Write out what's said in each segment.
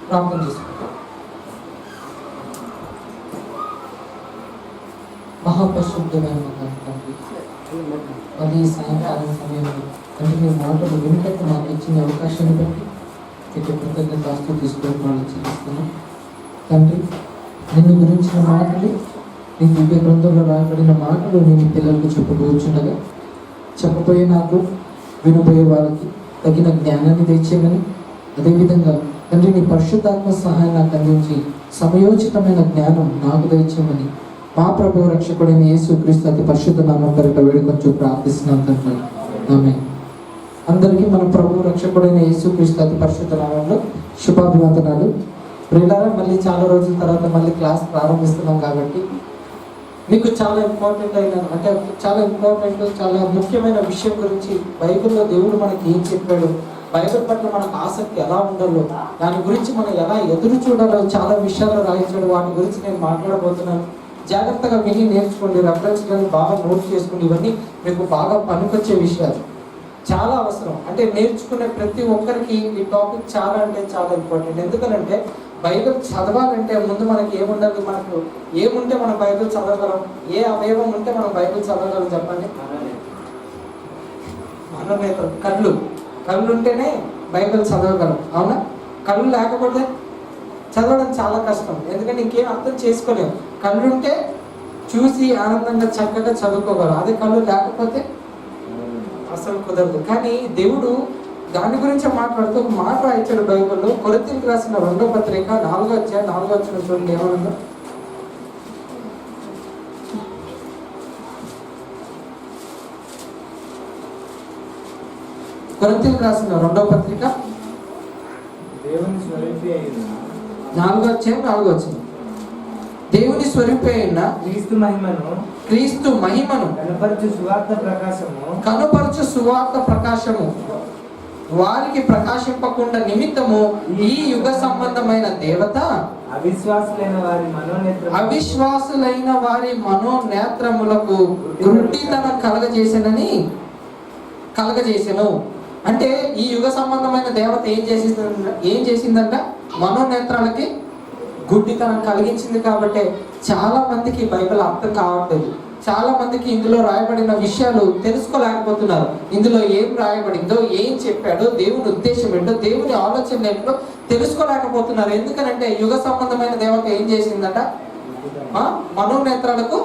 ప్రార్థన చేసుకుంటాం. మహాపరిశుద్ధమైన తండ్రి, అది సాయంకాలం సమయంలో అంటే మీ మాటలు వినటకు మాకు ఇచ్చిన అవకాశాన్ని బట్టి మీకు కృతజ్ఞతాస్తు తీసుకొని చూపిస్తున్నాం తండ్రి. నిన్ను గురించిన మాటలు, నీ దివ్య గ్రంథంలో రాయబడిన మాటలు నేను పిల్లలకు చెప్పబోచుండగా చెప్పబోయే నాకు వినబోయే వాళ్ళకి తగిన జ్ఞానాన్ని తెచ్చేయమని, అదేవిధంగా తండ్రి నీ పరిశుద్ధాత్మ సహాయం నాకు అందించి సమయోచితమైన జ్ఞానం నాకు దయచేయమని మా ప్రభు రక్షకుడైన యేసుక్రీస్తు అతి పరిశుద్ధ నామం పేరిట వేడుకొంచు ప్రార్థిస్తున్నాను తండ్రి. ఆమేన్. అందరికీ మన ప్రభు రక్షకుడైన యేసుక్రీస్తు అతి పరిశుద్ధ నామంలో శుభాభివందనాలు. ప్రియులారా, మళ్ళీ చాలా రోజుల తర్వాత మళ్ళీ క్లాస్ ప్రారంభిస్తున్నాం కాబట్టి మీకు చాలా ముఖ్యమైన విషయం గురించి బైబిల్లో దేవుడు మనకి ఏం చెప్పాడు, బైబిల్ పట్ల మనకు ఆసక్తి ఎలా ఉండాలో, దాని గురించి మనం ఎలా ఎదురు చూడాలో చాలా విషయాలు రాయించాడు. వాటి గురించి నేను మాట్లాడబోతున్నాను. జాగ్రత్తగా విని నేర్చుకోండి, రెఫరెన్స్ కానీ బాగా నోట్ చేసుకోండి. ఇవన్నీ మీకు బాగా పనికొచ్చే విషయాలు, చాలా అవసరం. అంటే నేర్చుకునే ప్రతి ఒక్కరికి ఈ టాపిక్ చాలా అంటే చాలా ఇంపార్టెంట్. ఎందుకనంటే బైబిల్ చదవాలంటే ముందు మనకి ఏముండాలి, మనకు ఏముంటే మనం బైబిల్ చదవగలం, ఏ అవయవం ఉంటే మనం బైబిల్ చదవగలం చెప్పండి? మనోనేత్రం, కళ్ళు. కళ్ళు ఉంటేనే బైబిల్ చదవగలం, అవునా? కళ్ళు లేకపోతే చదవడం చాలా కష్టం, ఎందుకంటే ఇంకేం అర్థం చేసుకోలేము. కళ్ళు ఉంటే చూసి ఆనందంగా చక్కగా చదువుకోగలం, అదే కళ్ళు లేకపోతే అసలు కుదరదు. కానీ దేవుడు దాని గురించి మాట్లాడుతూ ఒక మాట రాయించాడు బైబిల్లో. కొరింథీయులకు రాసిన 2వ పత్రిక 4వ అధ్యాయం 4వ వచనం చూడండి ఏమన్నా. కొరింథీయులకు రాసిన 2వ పత్రిక 4వ అధ్యాయం 4వ వచనం. దేవుని స్వరూపే అయిన క్రీస్తు మహిమను కనుపరచు సువార్త ప్రకాశము వారికి ప్రకాశింపకుండా నిమిత్తము ఈ యుగ సంబంధమైన దేవత అవిశ్వాసులైన వారి మనోనేత్రములకు గుడ్డితనం కలగజేసెను. అంటే ఈ యుగ సంబంధమైన దేవత ఏం చేసిందంట? మనోనేత్రాలకి గుడ్డితనం కలిగించింది. కాబట్టి చాలా మందికి బైబిల్ అర్థం కావట్లేదు, చాలా మందికి ఇందులో రాయబడిన విషయాలు తెలుసుకోలేకపోతున్నారు. ఇందులో ఏం రాయబడిందో, ఏం చెప్పాడో, దేవుని ఉద్దేశం ఏంటో, దేవుని ఆలోచన ఏంటో తెలుసుకోలేకపోతున్నారు. ఎందుకనంటే యుగ సంబంధమైన దేవత ఏం చేసిందట? మనోనేత్రాలకు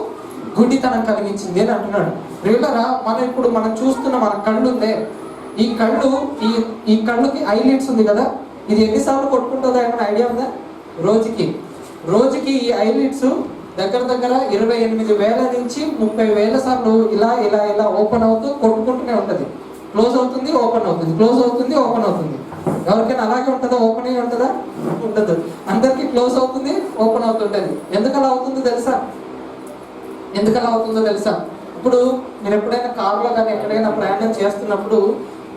గుడ్డితనం కలిగించింది అని అంటున్నాడు. రెగ్యులరా మనం చూస్తున్న మన కళ్ళు ఉందే, ఈ కళ్ళుకి ఐలిడ్స్ ఉంది కదా, ఇది ఎన్నిసార్లు కొట్టుకుంటుందో ఏమైనా ఐడియా ఉందా? రోజుకి ఈ ఐలిడ్స్ దగ్గర 28,000 నుంచి 30,000 సార్లు ఇలా ఇలా ఇలా ఓపెన్ అవుతూ కొట్టుకుంటూనే ఉంటుంది. క్లోజ్ అవుతుంది, ఓపెన్ అవుతుంది, క్లోజ్ అవుతుంది, ఓపెన్ అవుతుంది. ఎవరికైనా అలాగే ఉంటుందా? ఓపెన్ అయ్యి ఉంటుందా? ఉండదు. అందరికీ క్లోజ్ అవుతుంది, ఓపెన్ అవుతుంటుంది. ఎందుకు అలా అవుతుందో తెలుసా? ఇప్పుడు మీరు ఎప్పుడైనా కారులో కానీ ఎక్కడైనా ప్రయాణం చేస్తున్నప్పుడు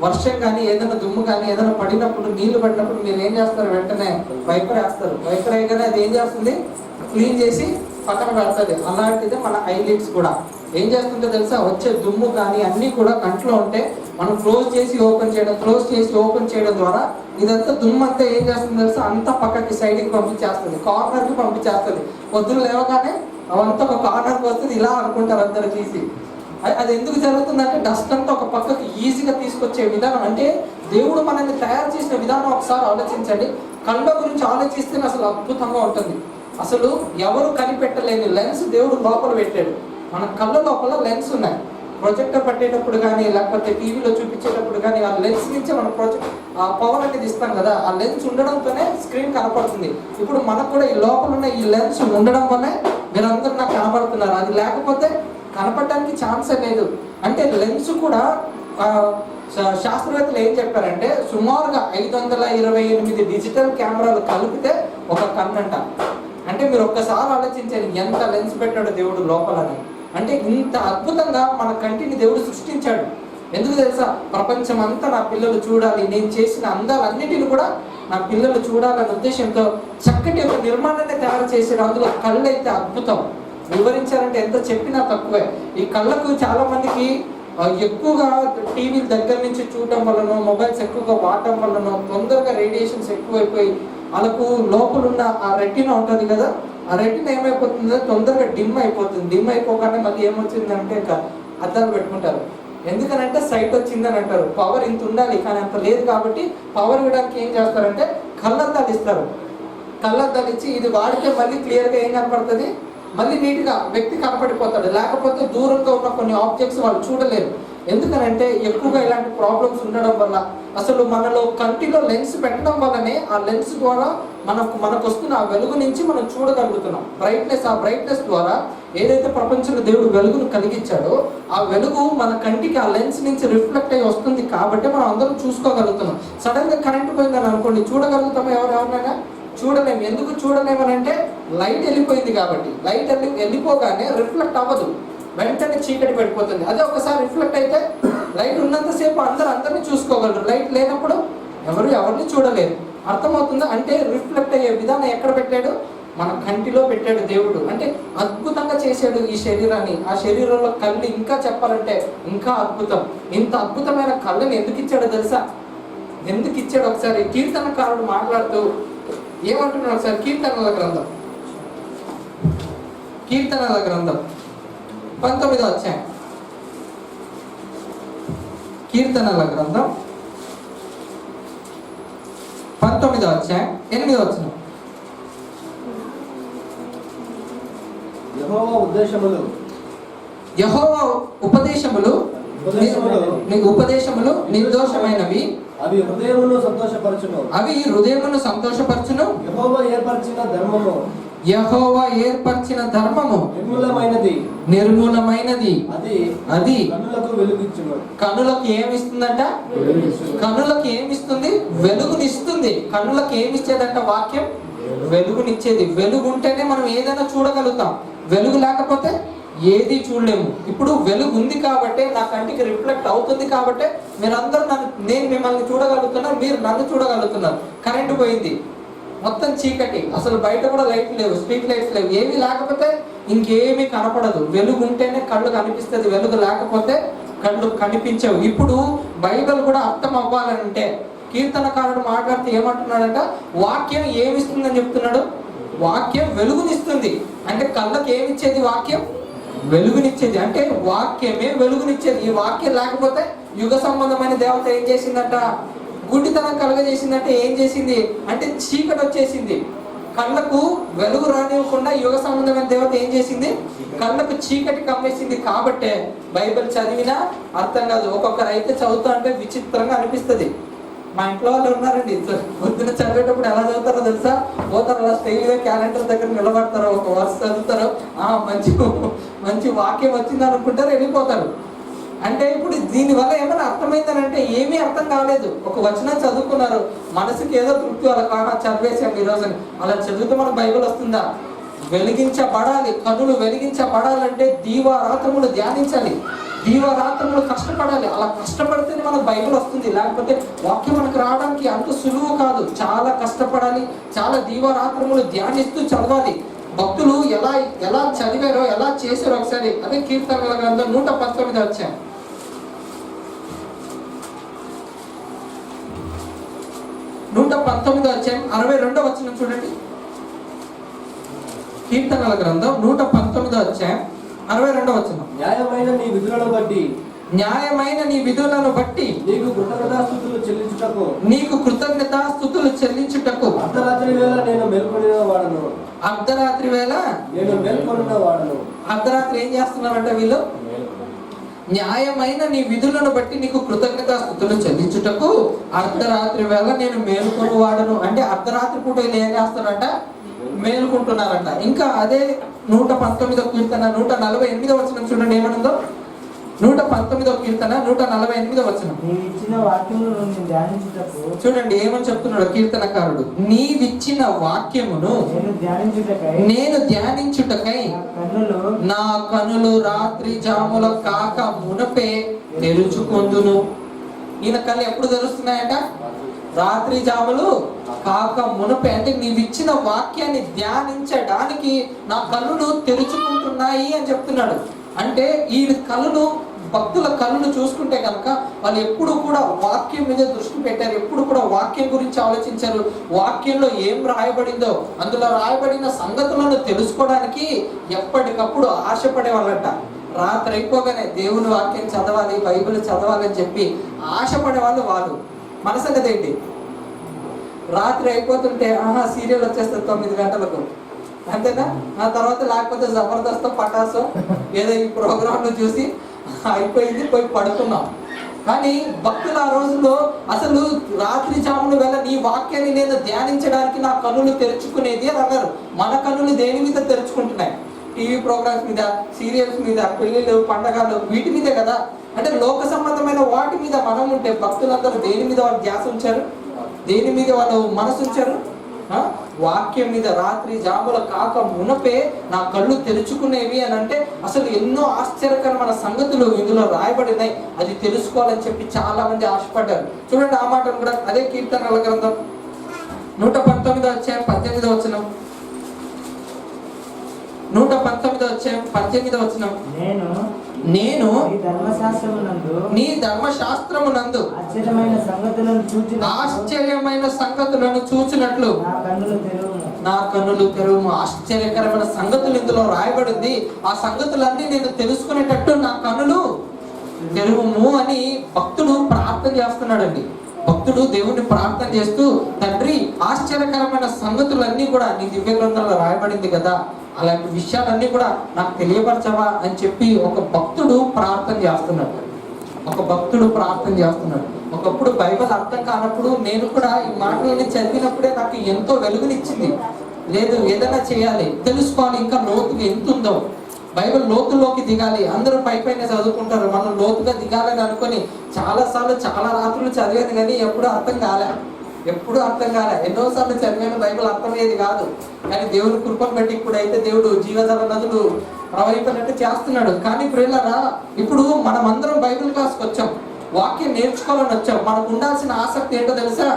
వర్షం కానీ ఏదైనా దుమ్ము కానీ ఏదైనా పడినప్పుడు, నీళ్లు పడినప్పుడు మీరు ఏం చేస్తారు? వెంటనే వైపర్ వేస్తారు. వైపర్ అయ్యగానే అది ఏం చేస్తుంది? క్లీన్ చేసి పక్కన పెడుతుంది. అలాంటిది మన ఐలిడ్స్ కూడా ఏం చేస్తుందో తెలుసా? వచ్చే దుమ్ము కానీ అన్నీ కూడా కంట్లో ఉంటే మనం క్లోజ్ చేసి ఓపెన్ చేయడం ద్వారా ఇదంతా దుమ్ము అంతా ఏం చేస్తుంది తెలుసా? అంతా పక్కకి సైడ్కి పంపించేస్తుంది, కార్నర్కి పంపించేస్తుంది. పొద్దున్న లేవగానే అవంతా ఒక కార్నర్కి వస్తుంది. ఇలా అనుకుంటారు అందరూ తీసి. అది ఎందుకు జరుగుతుందంటే డస్ట్ అంతా ఒక పక్కకి ఈజీగా తీసుకొచ్చే విధానం. అంటే దేవుడు మనల్ని తయారు చేసిన విధానం ఒకసారి ఆలోచించండి. కళ్ళ గురించి ఆలోచిస్తే అసలు అద్భుతంగా ఉంటుంది. అసలు ఎవరు కనిపెట్టలేని లెన్స్ దేవుడు లోపల పెట్టాడు. మన కళ్ళ లోపల లెన్స్ ఉన్నాయి. ప్రొజెక్టర్ పట్టేటప్పుడు కానీ లేకపోతే టీవీలో చూపించేటప్పుడు కానీ ఆ లెన్స్ నుంచే మనం ఆ పవర్ అనేది ఇస్తాం కదా, ఆ లెన్స్ ఉండడంతోనే స్క్రీన్ కనపడుతుంది. ఇప్పుడు మనకు కూడా ఈ లోపల ఉన్న ఈ లెన్స్ ఉండడం వల్లే మీరందరూ నాకు కనపడుతున్నారు. అది లేకపోతే కనపడడానికి ఛాన్సే లేదు. అంటే లెన్స్ కూడా శాస్త్రవేత్తలు ఏం చెప్పారంటే సుమారుగా 528 డిజిటల్ కెమెరాలు కలిపితే ఒక కన్నంట. అంటే మీరు ఒక్కసారి ఆలోచించండి ఎంత లెన్స్ పెట్టాడు దేవుడు లోపలని. అంటే ఇంత అద్భుతంగా మన కంటిని దేవుడు సృష్టించాడు. ఎందుకు తెలుసా? ప్రపంచం అంతా నా పిల్లలు చూడాలి, నేను చేసిన అందాలన్నిటిని కూడా నా పిల్లలు చూడాలనే ఉద్దేశంతో చక్కటి ఒక నిర్మాణాన్ని తయారు చేసారు. అందులో కళ్ళు అయితే అద్భుతం. వివరించాలంటే ఎంత చెప్పినా తక్కువే. ఈ కళ్ళకు చాలా మందికి ఎక్కువగా టీవీ దగ్గర నుంచి చూడటం వలన, మొబైల్స్ ఎక్కువగా వాడటం వలన తొందరగా రేడియేషన్స్ ఎక్కువైపోయి వాళ్ళకు లోపలున్న ఆ రెటినా ఉంటుంది కదా, ఆ రెటినా ఏమైపోతుందో తొందరగా డిమ్ అయిపోతుంది. డిమ్ అయిపోగానే మళ్ళీ ఏమొచ్చిందంటే అద్దాలు పెట్టుకుంటారు. ఎందుకనంటే సైట్ వచ్చిందని అంటారు. పవర్ ఇంత ఉండాలి కానీ అంత లేదు కాబట్టి పవర్ ఇవ్వడానికి ఏం చేస్తారంటే కళ్ళద్దాలు ఇస్తారు. కళ్ళద్దాలు ఇచ్చి ఇది వాడితే మళ్ళీ క్లియర్గా ఏం కనపడుతుంది, మళ్ళీ నీట్గా వ్యక్తి కనపడిపోతాడు. లేకపోతే దూరంగా ఉన్న కొన్ని ఆబ్జెక్ట్స్ వాళ్ళు చూడలేరు. ఎందుకనంటే ఎక్కువగా ఇలాంటి ప్రాబ్లమ్స్ ఉండడం వల్ల అసలు మనలో కంటిలో లెన్స్ పెట్టడం వల్లనే ఆ లెన్స్ ద్వారా మనకు వస్తున్న ఆ వెలుగు నుంచి మనం చూడగలుగుతున్నాం. ఆ బ్రైట్నెస్ ద్వారా ఏదైతే ప్రపంచంలో దేవుడు వెలుగును కలిగించాడో ఆ వెలుగు మన కంటికి ఆ లెన్స్ నుంచి రిఫ్లెక్ట్ అయ్యి వస్తుంది కాబట్టి మనం అందరం చూసుకోగలుగుతున్నాం. సడన్ గా కరెంట్ పోయిందని అనుకోండి, చూడగలుగుతామా? ఎవరైనా చూడలేము. ఎందుకు చూడలేమని అంటే లైట్ వెళ్ళిపోయింది కాబట్టి. లైట్ వెళ్ళిపోగానే రిఫ్లెక్ట్ అవ్వదు, వెంటనే చీకటి పడిపోతుంది. అదే ఒకసారి రిఫ్లెక్ట్ అయితే లైట్ ఉన్నంతసేపు అందరినీ చూసుకోగలరు, లైట్ లేనప్పుడు ఎవరిని చూడలేరు. అర్థమవుతుందా? అంటే రిఫ్లెక్ట్ అయ్యే విధానం ఎక్కడ పెట్టాడు? మన కంటిలో పెట్టాడు దేవుడు. అంటే అద్భుతంగా చేశాడు ఈ శరీరాన్ని. ఆ శరీరంలో కళ్ళు ఇంకా చెప్పాలంటే ఇంకా అద్భుతం. ఇంత అద్భుతమైన కళ్ళని ఎందుకు ఇచ్చాడో తెలుసా? ఎందుకు ఇచ్చాడు? ఒకసారి కీర్తనకారుడు మాట్లాడుతూ ఏమంటున్నాడు ఒకసారి. కీర్తనల గ్రంథం 19వ అధ్యాయం. కీర్తనల గ్రంథం 19వ అధ్యాయం 8వ వచనం. యెహోవా ఉపదేశములు నిర్దోషమైనవి, అవి హృదయమును సంతోషపరచును. యెహోవా ఏర్పరిచిన ధర్మము నిర్మూలమైనది, అది కనులకు ఏమిస్తుందంట? కనులకు ఏమిస్తుంది? వెలుగునిస్తుంది. కనులకు ఏమిచ్చేదంట? వాక్యం వెలుగునిచ్చేది. వెలుగు ఉంటేనే మనం ఏదైనా చూడగలుగుతాం. వెలుగు లేకపోతే ఏది చూడలేము. ఇప్పుడు వెలుగు ఉంది కాబట్టి నా కంటికి రిఫ్లెక్ట్ అవుతుంది కాబట్టి మీరందరూ నేను మిమ్మల్ని చూడగలుగుతున్నారు, మీరు నన్ను చూడగలుగుతున్నారు. కరెంటు పోయింది, మొత్తం చీకటి, అసలు బయట కూడా లైట్ లేవు, స్ట్రీట్ లైట్స్ లేవు, ఏవి లేకపోతే ఇంకేమీ కనపడదు. వెలుగు ఉంటేనే కళ్ళు కనిపిస్తుంది, వెలుగు లేకపోతే కళ్ళు కనిపించవు. ఇప్పుడు బైబిల్ కూడా అర్థం అవ్వాలంటే కీర్తనకారుడు మాట్లాడితే ఏమంటున్నాడంట? వాక్యం ఏమిస్తుందని చెప్తున్నాడు. వాక్యం వెలుగునిస్తుంది. అంటే కళ్ళకి ఏమిచ్చేది? వాక్యం వెలుగునిచ్చేది. అంటే వాక్యమే వెలుగునిచ్చేది. ఈ వాక్యం లేకపోతే యుగ సంబంధమైన దేవత ఏం చేసిందంట? గుడ్డితనం కలగజేసిందంటే ఏం చేసింది అంటే చీకటి వచ్చేసింది. కళ్ళకు వెలుగు రానివ్వకుండా యుగ సంబంధమైన దేవత ఏం చేసింది? కళ్ళకు చీకటి కమ్మేసింది. కాబట్టే బైబిల్ చదివినా అర్థం కాదు. ఒక్కొక్కరు అయితే చదువుతా అంటే విచిత్రంగా అనిపిస్తుంది. మా ఇంట్లో వాళ్ళు ఉన్నారండి, పొద్దున చదివేటప్పుడు ఎలా చదువుతారో తెలుసా? పోతారు అలా స్టైల్గా క్యాలెండర్ దగ్గర నిలబడతారు, ఒక వర్ష చదువుతారు, మంచి వాక్యం వచ్చింది అనుకుంటారు, వెళ్ళిపోతారు. అంటే ఇప్పుడు దీనివల్ల ఏమైనా అర్థమైందని అంటే ఏమీ అర్థం కాలేదు. ఒక వచనం చదువుకున్నారు, మనసుకి ఏదో తృప్తి, వాళ్ళ కారణం చదివేసాం ఈరోజు. అలా చదివితే మన బైబిల్ వస్తుందా? వెలిగించబడాలి. కనులు వెలిగించబడాలంటే దీవారాత్రములు ధ్యానించాలి, దీవారాత్రములు కష్టపడాలి. అలా కష్టపడితేనే మనకు బైబిల్ వస్తుంది. లేకపోతే వాక్యం మనకు రావడానికి అంత సులువు కాదు. చాలా కష్టపడాలి, చాలా దీవారాత్రములు ధ్యానిస్తూ చదవాలి. భక్తులు ఎలా చదివారో, ఎలా చేశారో ఒకసారి అదే కీర్తనల గ్రంథం 119 వచ్చాం. 119 వచ్చాం 62వ వచనం చూడండి. కీర్తనల గ్రంథం 119 వచ్చాం 62వ వచనం. న్యాయమైన నీ విధులను బట్టి నీకు కృతజ్ఞతాస్తుతులు చెల్లించుటకు అర్ధరాత్రి వేళ నేను మేల్కొనిన వాడను. అర్ధరాత్రి ఏం చేస్తున్నారంటే వీళ్ళు? న్యాయమైన నీ విధులను బట్టి నీకు కృతజ్ఞతాస్తుతులు చెల్లించుటకు అర్ధరాత్రి వేళ నేను మేల్కొని వాడను. అంటే అర్ధరాత్రి పూట వీళ్ళు ఏం చేస్తారంట? మేలుకుంటున్నారంట. ఇంకా అదే 119వ కీర్తన 148వ వచనం చూడండి ఏమనుందో. 119వ కీర్తన 148వ వచనం. చూడండి ఏమని చెప్తున్నాడు కీర్తనకారుడు. నీవిచ్చిన వాక్యమును నేను ధ్యానించుటకై నా కనులు రాత్రి జాముల కాక మునపే తెరుచుకొందును. ఈయన కళ్ళు ఎప్పుడు తెరుస్తున్నాయట? రాత్రి జాములు కాక మునపే. అంటే నీవిచ్చిన వాక్యాన్ని ధ్యానించడానికి నా కళ్ళును తెరుచుకుంటున్నాయి అని చెప్తున్నాడు. అంటే ఈ కళ్ళును, భక్తుల కళ్ళును చూసుకుంటే కనుక వాళ్ళు ఎప్పుడు కూడా వాక్యం మీద దృష్టి పెట్టారు, ఎప్పుడు కూడా వాక్యం గురించి ఆలోచించారు. వాక్యంలో ఏం రాయబడిందో, అందులో రాయబడిన సంగతులను తెలుసుకోవడానికి ఎప్పటికప్పుడు ఆశపడే వాళ్ళంట. రాత్రి అయిపోగానే దేవుని వాక్యం చదవాలి, బైబిల్ చదవాలి అని చెప్పి ఆశపడే వాళ్ళు. మన సంగతి ఏంటి? రాత్రి అయిపోతుంటే సీరియల్ వచ్చేస్తుంది 9 గంటలకు, అంతేనా? ఆ తర్వాత లేకపోతే జబర్దస్త్, పటాసో ఏదో ఈ ప్రోగ్రాంలు చూసి అయిపోయింది, పోయి పడుకున్నాం. కానీ భక్తులు ఆ రోజుల్లో అసలు రాత్రి జాముల వేళ నీ వాక్యాన్ని నేను ధ్యానించడానికి నా కన్నులు తెరుచుకునేది అని అన్నారు. మన కన్నులు దేని మీద తెరుచుకుంటున్నాయి? టీవీ ప్రోగ్రామ్స్ మీద, సీరియల్స్ మీద, పెళ్లిళ్ళు, పండగలు, వీటి మీదే కదా. అంటే లోక సంబంధమైన వాటి మీద మనం ఉంటే భక్తులందరూ దేని మీద వాళ్ళు ధ్యాస ఉంచారు? దేని మీద వాళ్ళు మనసు ఉంచారు? వాక్యం మీద. రాత్రి జాముల కాక మునపే నా కళ్ళు తెరుచుకునేవి అని అంటే అసలు ఎన్నో ఆశ్చర్యకరమైన సంగతులు ఇందులో రాయబడినాయి, అది తెలుసుకోవాలని చెప్పి చాలా మంది ఆశపడ్డారు. చూడండి ఆ మాటను కూడా, అదే కీర్తనల గ్రంథం 119వ అధ్యాయం 18వ వచనం. 119వ అధ్యాయం 18వ వచనం. నేను నీ ధర్మశాస్త్రమునందు ఆశ్చర్యమైన సంగతులను చూచినట్లు నా కన్నులు తెరువుము. ఆశ్చర్యకరమైన సంగతులు ఇందులో రాయబడింది. ఆ సంగతులన్నీ నేను తెలుసుకునేటట్టు నా కన్నులు తెరువుము అని భక్తుడు ప్రార్థన చేస్తున్నాడండి. భక్తుడు దేవుణ్ణి ప్రార్థన చేస్తూ, తండ్రి ఆశ్చర్యకరమైన సంగతులన్నీ కూడా నీ దివ్య గ్రంథంలో రాయబడింది కదా, అలాంటి విషయాలన్నీ కూడా నాకు తెలియపరచవా అని చెప్పి ఒక భక్తుడు ప్రార్థన చేస్తున్నాడు. ఒకప్పుడు బైబిల్ అర్థం కానప్పుడు నేను కూడా ఈ మాటలని చదివినప్పుడే నాకు ఎంతో వెలుగునిచ్చింది. లేదు, ఏదైనా చేయాలి, తెలుసుకోవాలి, ఇంకా లోతుగా ఎంత ఉందో, బైబిల్ లోతుల్లోకి దిగాలి. అందరూ పైపైన చదువుకుంటారు, మనం లోతుగా దిగాలని అనుకొని చాలాసార్లు చాలా రాత్రులు చదివాను, కానీ ఎప్పుడూ అర్థం కాలే. ఎన్నోసార్లు చదివాను, బైబిల్ అర్థమయ్యేది కాదు. కానీ దేవుని కృపను బట్టి ఇప్పుడైతే దేవుడు జీవజల నదులు ప్రవహించినట్టు చేస్తున్నాడు. కానీ ప్రియులారా, ఇప్పుడు మనం అందరం బైబిల్ క్లాస్కి వచ్చాం, వాక్యం నేర్చుకోవాలని వచ్చాం. మనకు ఉండాల్సిన ఆసక్తి ఏంటో తెలుసా?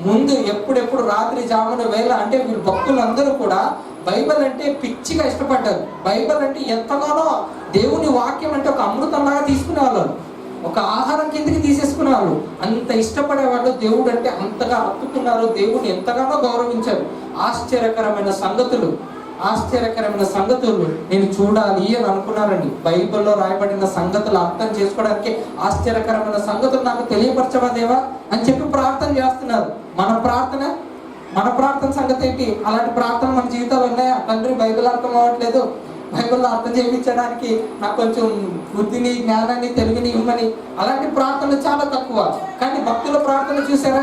ముందు ఎప్పుడెప్పుడు రాత్రి జామున వేళ అంటే వీళ్ళు భక్తులందరూ కూడా బైబిల్ అంటే పిచ్చిగా ఇష్టపడ్డారు. బైబిల్ అంటే ఎంతగానో దేవుని వాక్యం అంటే ఒక అమృతంలాగా తీసుకునేవాళ్ళు, ఒక ఆహారం కిందకి తీసేసుకునేవాళ్ళు. అంత ఇష్టపడేవాళ్ళు, దేవుడు అంటే అంతగా హత్తుకున్నారు, దేవుడిని ఎంతగానో గౌరవించారు. ఆశ్చర్యకరమైన సంగతులు నేను చూడాలి అని అనుకున్నారండి. బైబిల్లో రాయబడిన సంగతులు అర్థం చేసుకోవడానికి ఆశ్చర్యకరమైన సంగతులు నాకు తెలియపరచవా దేవా అని చెప్పి ప్రార్థన చేస్తున్నారు. మన ప్రార్థన సంగతి ఏంటి? అలాంటి ప్రార్థన మన జీవితాలు ఉన్నాయా? తండ్రి బైబిల్ అర్థం అవ్వట్లేదు, బైబిల్లో అర్థం చేయించడానికి నాకు కొంచెం బుద్ధిని, జ్ఞానాన్ని, తెలివిని ఇవ్వమని. అలాంటి ప్రార్థనలు చాలా తక్కువ. కానీ భక్తుల ప్రార్థన చూసారా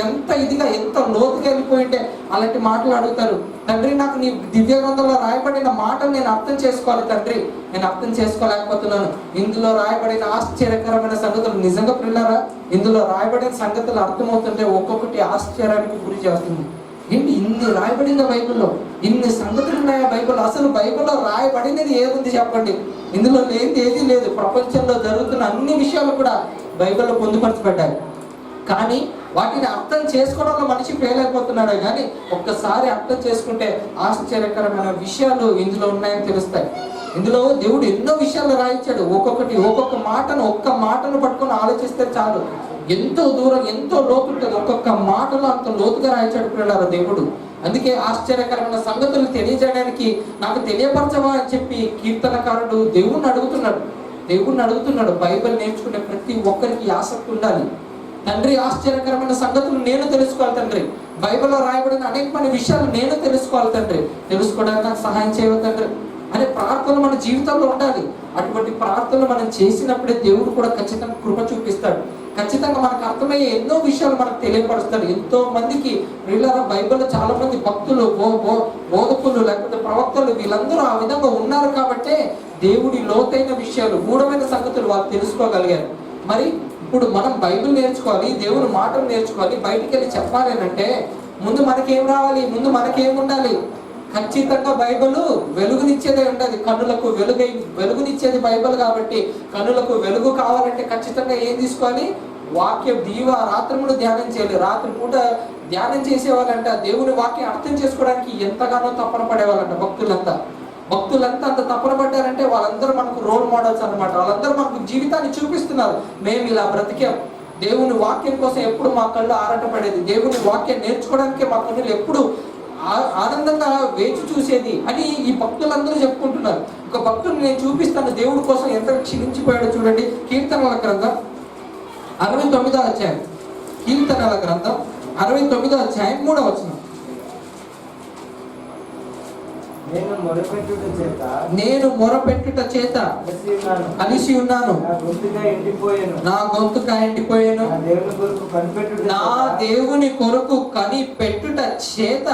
ఎంత ఇదిగా, ఎంత లోతుగా వెళ్ళిపోయింటే అలాంటి మాటలు అడుగుతారు. తండ్రి నాకు నీ దివ్య గ్రంథంలో రాయబడిన మాటలు నేను అర్థం చేసుకోవాలి తండ్రి, నేను అర్థం చేసుకోలేకపోతున్నాను. ఇందులో రాయబడిన ఆశ్చర్యకరమైన సంగతులు నిజంగా పిల్లరా, ఇందులో రాయబడిన సంగతులు అర్థమవుతుంటే ఒక్కొక్కటి ఆశ్చర్యానికి గురి చేస్తుంది. ఏంటి ఇన్ని రాయబడిందా బైబిల్లో? ఇన్ని సంగతులు ఉన్నాయా బైబిల్లో? అసలు బైబిల్లో రాయబడినది ఏముంది చెప్పండి? ఇందులో లేనిది ఏదీ లేదు. ప్రపంచంలో జరుగుతున్న అన్ని విషయాలు కూడా బైబిల్లో పొందుపరచబడ్డాయి. కానీ వాటిని అర్థం చేసుకోవడంలో మనిషి ఫెయిల్ అయిపోతున్నాడు. కానీ ఒక్కసారి అర్థం చేసుకుంటే ఆశ్చర్యకరమైన విషయాలు ఇందులో ఉన్నాయని తెలుస్తాయి. ఇందులో దేవుడు ఎన్నో విషయాలు రాయించాడు. ఒక్కొక్క మాటను పట్టుకొని ఆలోచిస్తే చాలు, ఎంతో దూరం, ఎంతో లోతు ఉంటుంది. ఒక్కొక్క మాటలో అంత లోతుగా రాయించాడు పిల్లల దేవుడు. అందుకే ఆశ్చర్యకరమైన సంగతులు తెలియజేయడానికి నాకు తెలియపరచవా అని చెప్పి కీర్తనకారుడు దేవుణ్ణి అడుగుతున్నాడు. బైబిల్ నేర్చుకునే ప్రతి ఒక్కరికి ఆసక్తి ఉండాలి. తండ్రి ఆశ్చర్యకరమైన సంగతులు నేను తెలుసుకోవాలి తండ్రి, బైబిల్లో రాయబడిన అనేకమైన విషయాలు నేను తెలుసుకోవాలి తండ్రి, తెలుసుకోవడానికి నాకు సహాయం చేయవు తండ్రి అనే ప్రార్థన మన జీవితంలో ఉండాలి. అటువంటి ప్రార్థనలు మనం చేసినప్పుడే దేవుడు కూడా ఖచ్చితంగా కృప చూపిస్తాడు. ఖచ్చితంగా మనకు అర్థమయ్యే ఎన్నో విషయాలు మనకు తెలియపరుస్తాడు. ఎంతో మందికి బైబిల్లో చాలా మంది భక్తులు, బోధకులు, లేకపోతే ప్రవక్తలు, వీళ్ళందరూ ఆ విధంగా ఉన్నారు కాబట్టే దేవుడి లోతైన విషయాలు, గూఢమైన సంగతులు వాళ్ళు తెలుసుకోగలిగారు. మరి ఇప్పుడు మనం బైబిల్ నేర్చుకోవాలి, దేవుని మాటలు నేర్చుకోవాలి, బయటికి వెళ్ళి చెప్పాలి అంటే ముందు మనకేం రావాలి? ముందు మనకేం ఉండాలి? ఖచ్చితంగా బైబిల్ వెలుగునిచ్చేదే ఉండదు. కన్నులకు వెలుగునిచ్చేది బైబిల్ కాబట్టి కన్నులకు వెలుగు కావాలంటే ఖచ్చితంగా ఏం తీసుకోవాలి? వాక్యం రాత్రములు ధ్యానం చేయాలి. రాత్రి పూట ధ్యానం చేసేవాళ్ళంట దేవుని వాక్యం అర్థం చేసుకోవడానికి ఎంతగానో తపన పడేవాళ్ళంట భక్తులంతా అంత తపన పడ్డారంటే వాళ్ళందరూ మనకు రోల్ మోడల్స్ అన్నమాట. వాళ్ళందరూ మనకు జీవితాన్ని చూపిస్తున్నారు. మేము ఇలా బ్రతికాం. దేవుని వాక్యం కోసం ఎప్పుడు మా కళ్ళు ఆరాటపడేది, దేవుని వాక్యం నేర్చుకోవడానికే మా కన్నులు ఎప్పుడు ఆనందంగా వేచి చూసేది అని ఈ భక్తులందరూ చెప్పుకుంటున్నారు. ఒక భక్తుని నేను చూపిస్తాను దేవుడి కోసం ఎంత క్షీణించిపోయాడో చూడండి. కీర్తనల గ్రంథం 69వ అధ్యాయం, కీర్తనల గ్రంథం 69వ అధ్యాయం 3వ వచనం. నేను మొరపెట్టుట చేత కలిసి ఉన్నాను, నా గొంతుక ఎండిపోయాను. నా దేవుని కొరకు కనిపెట్టుట చేత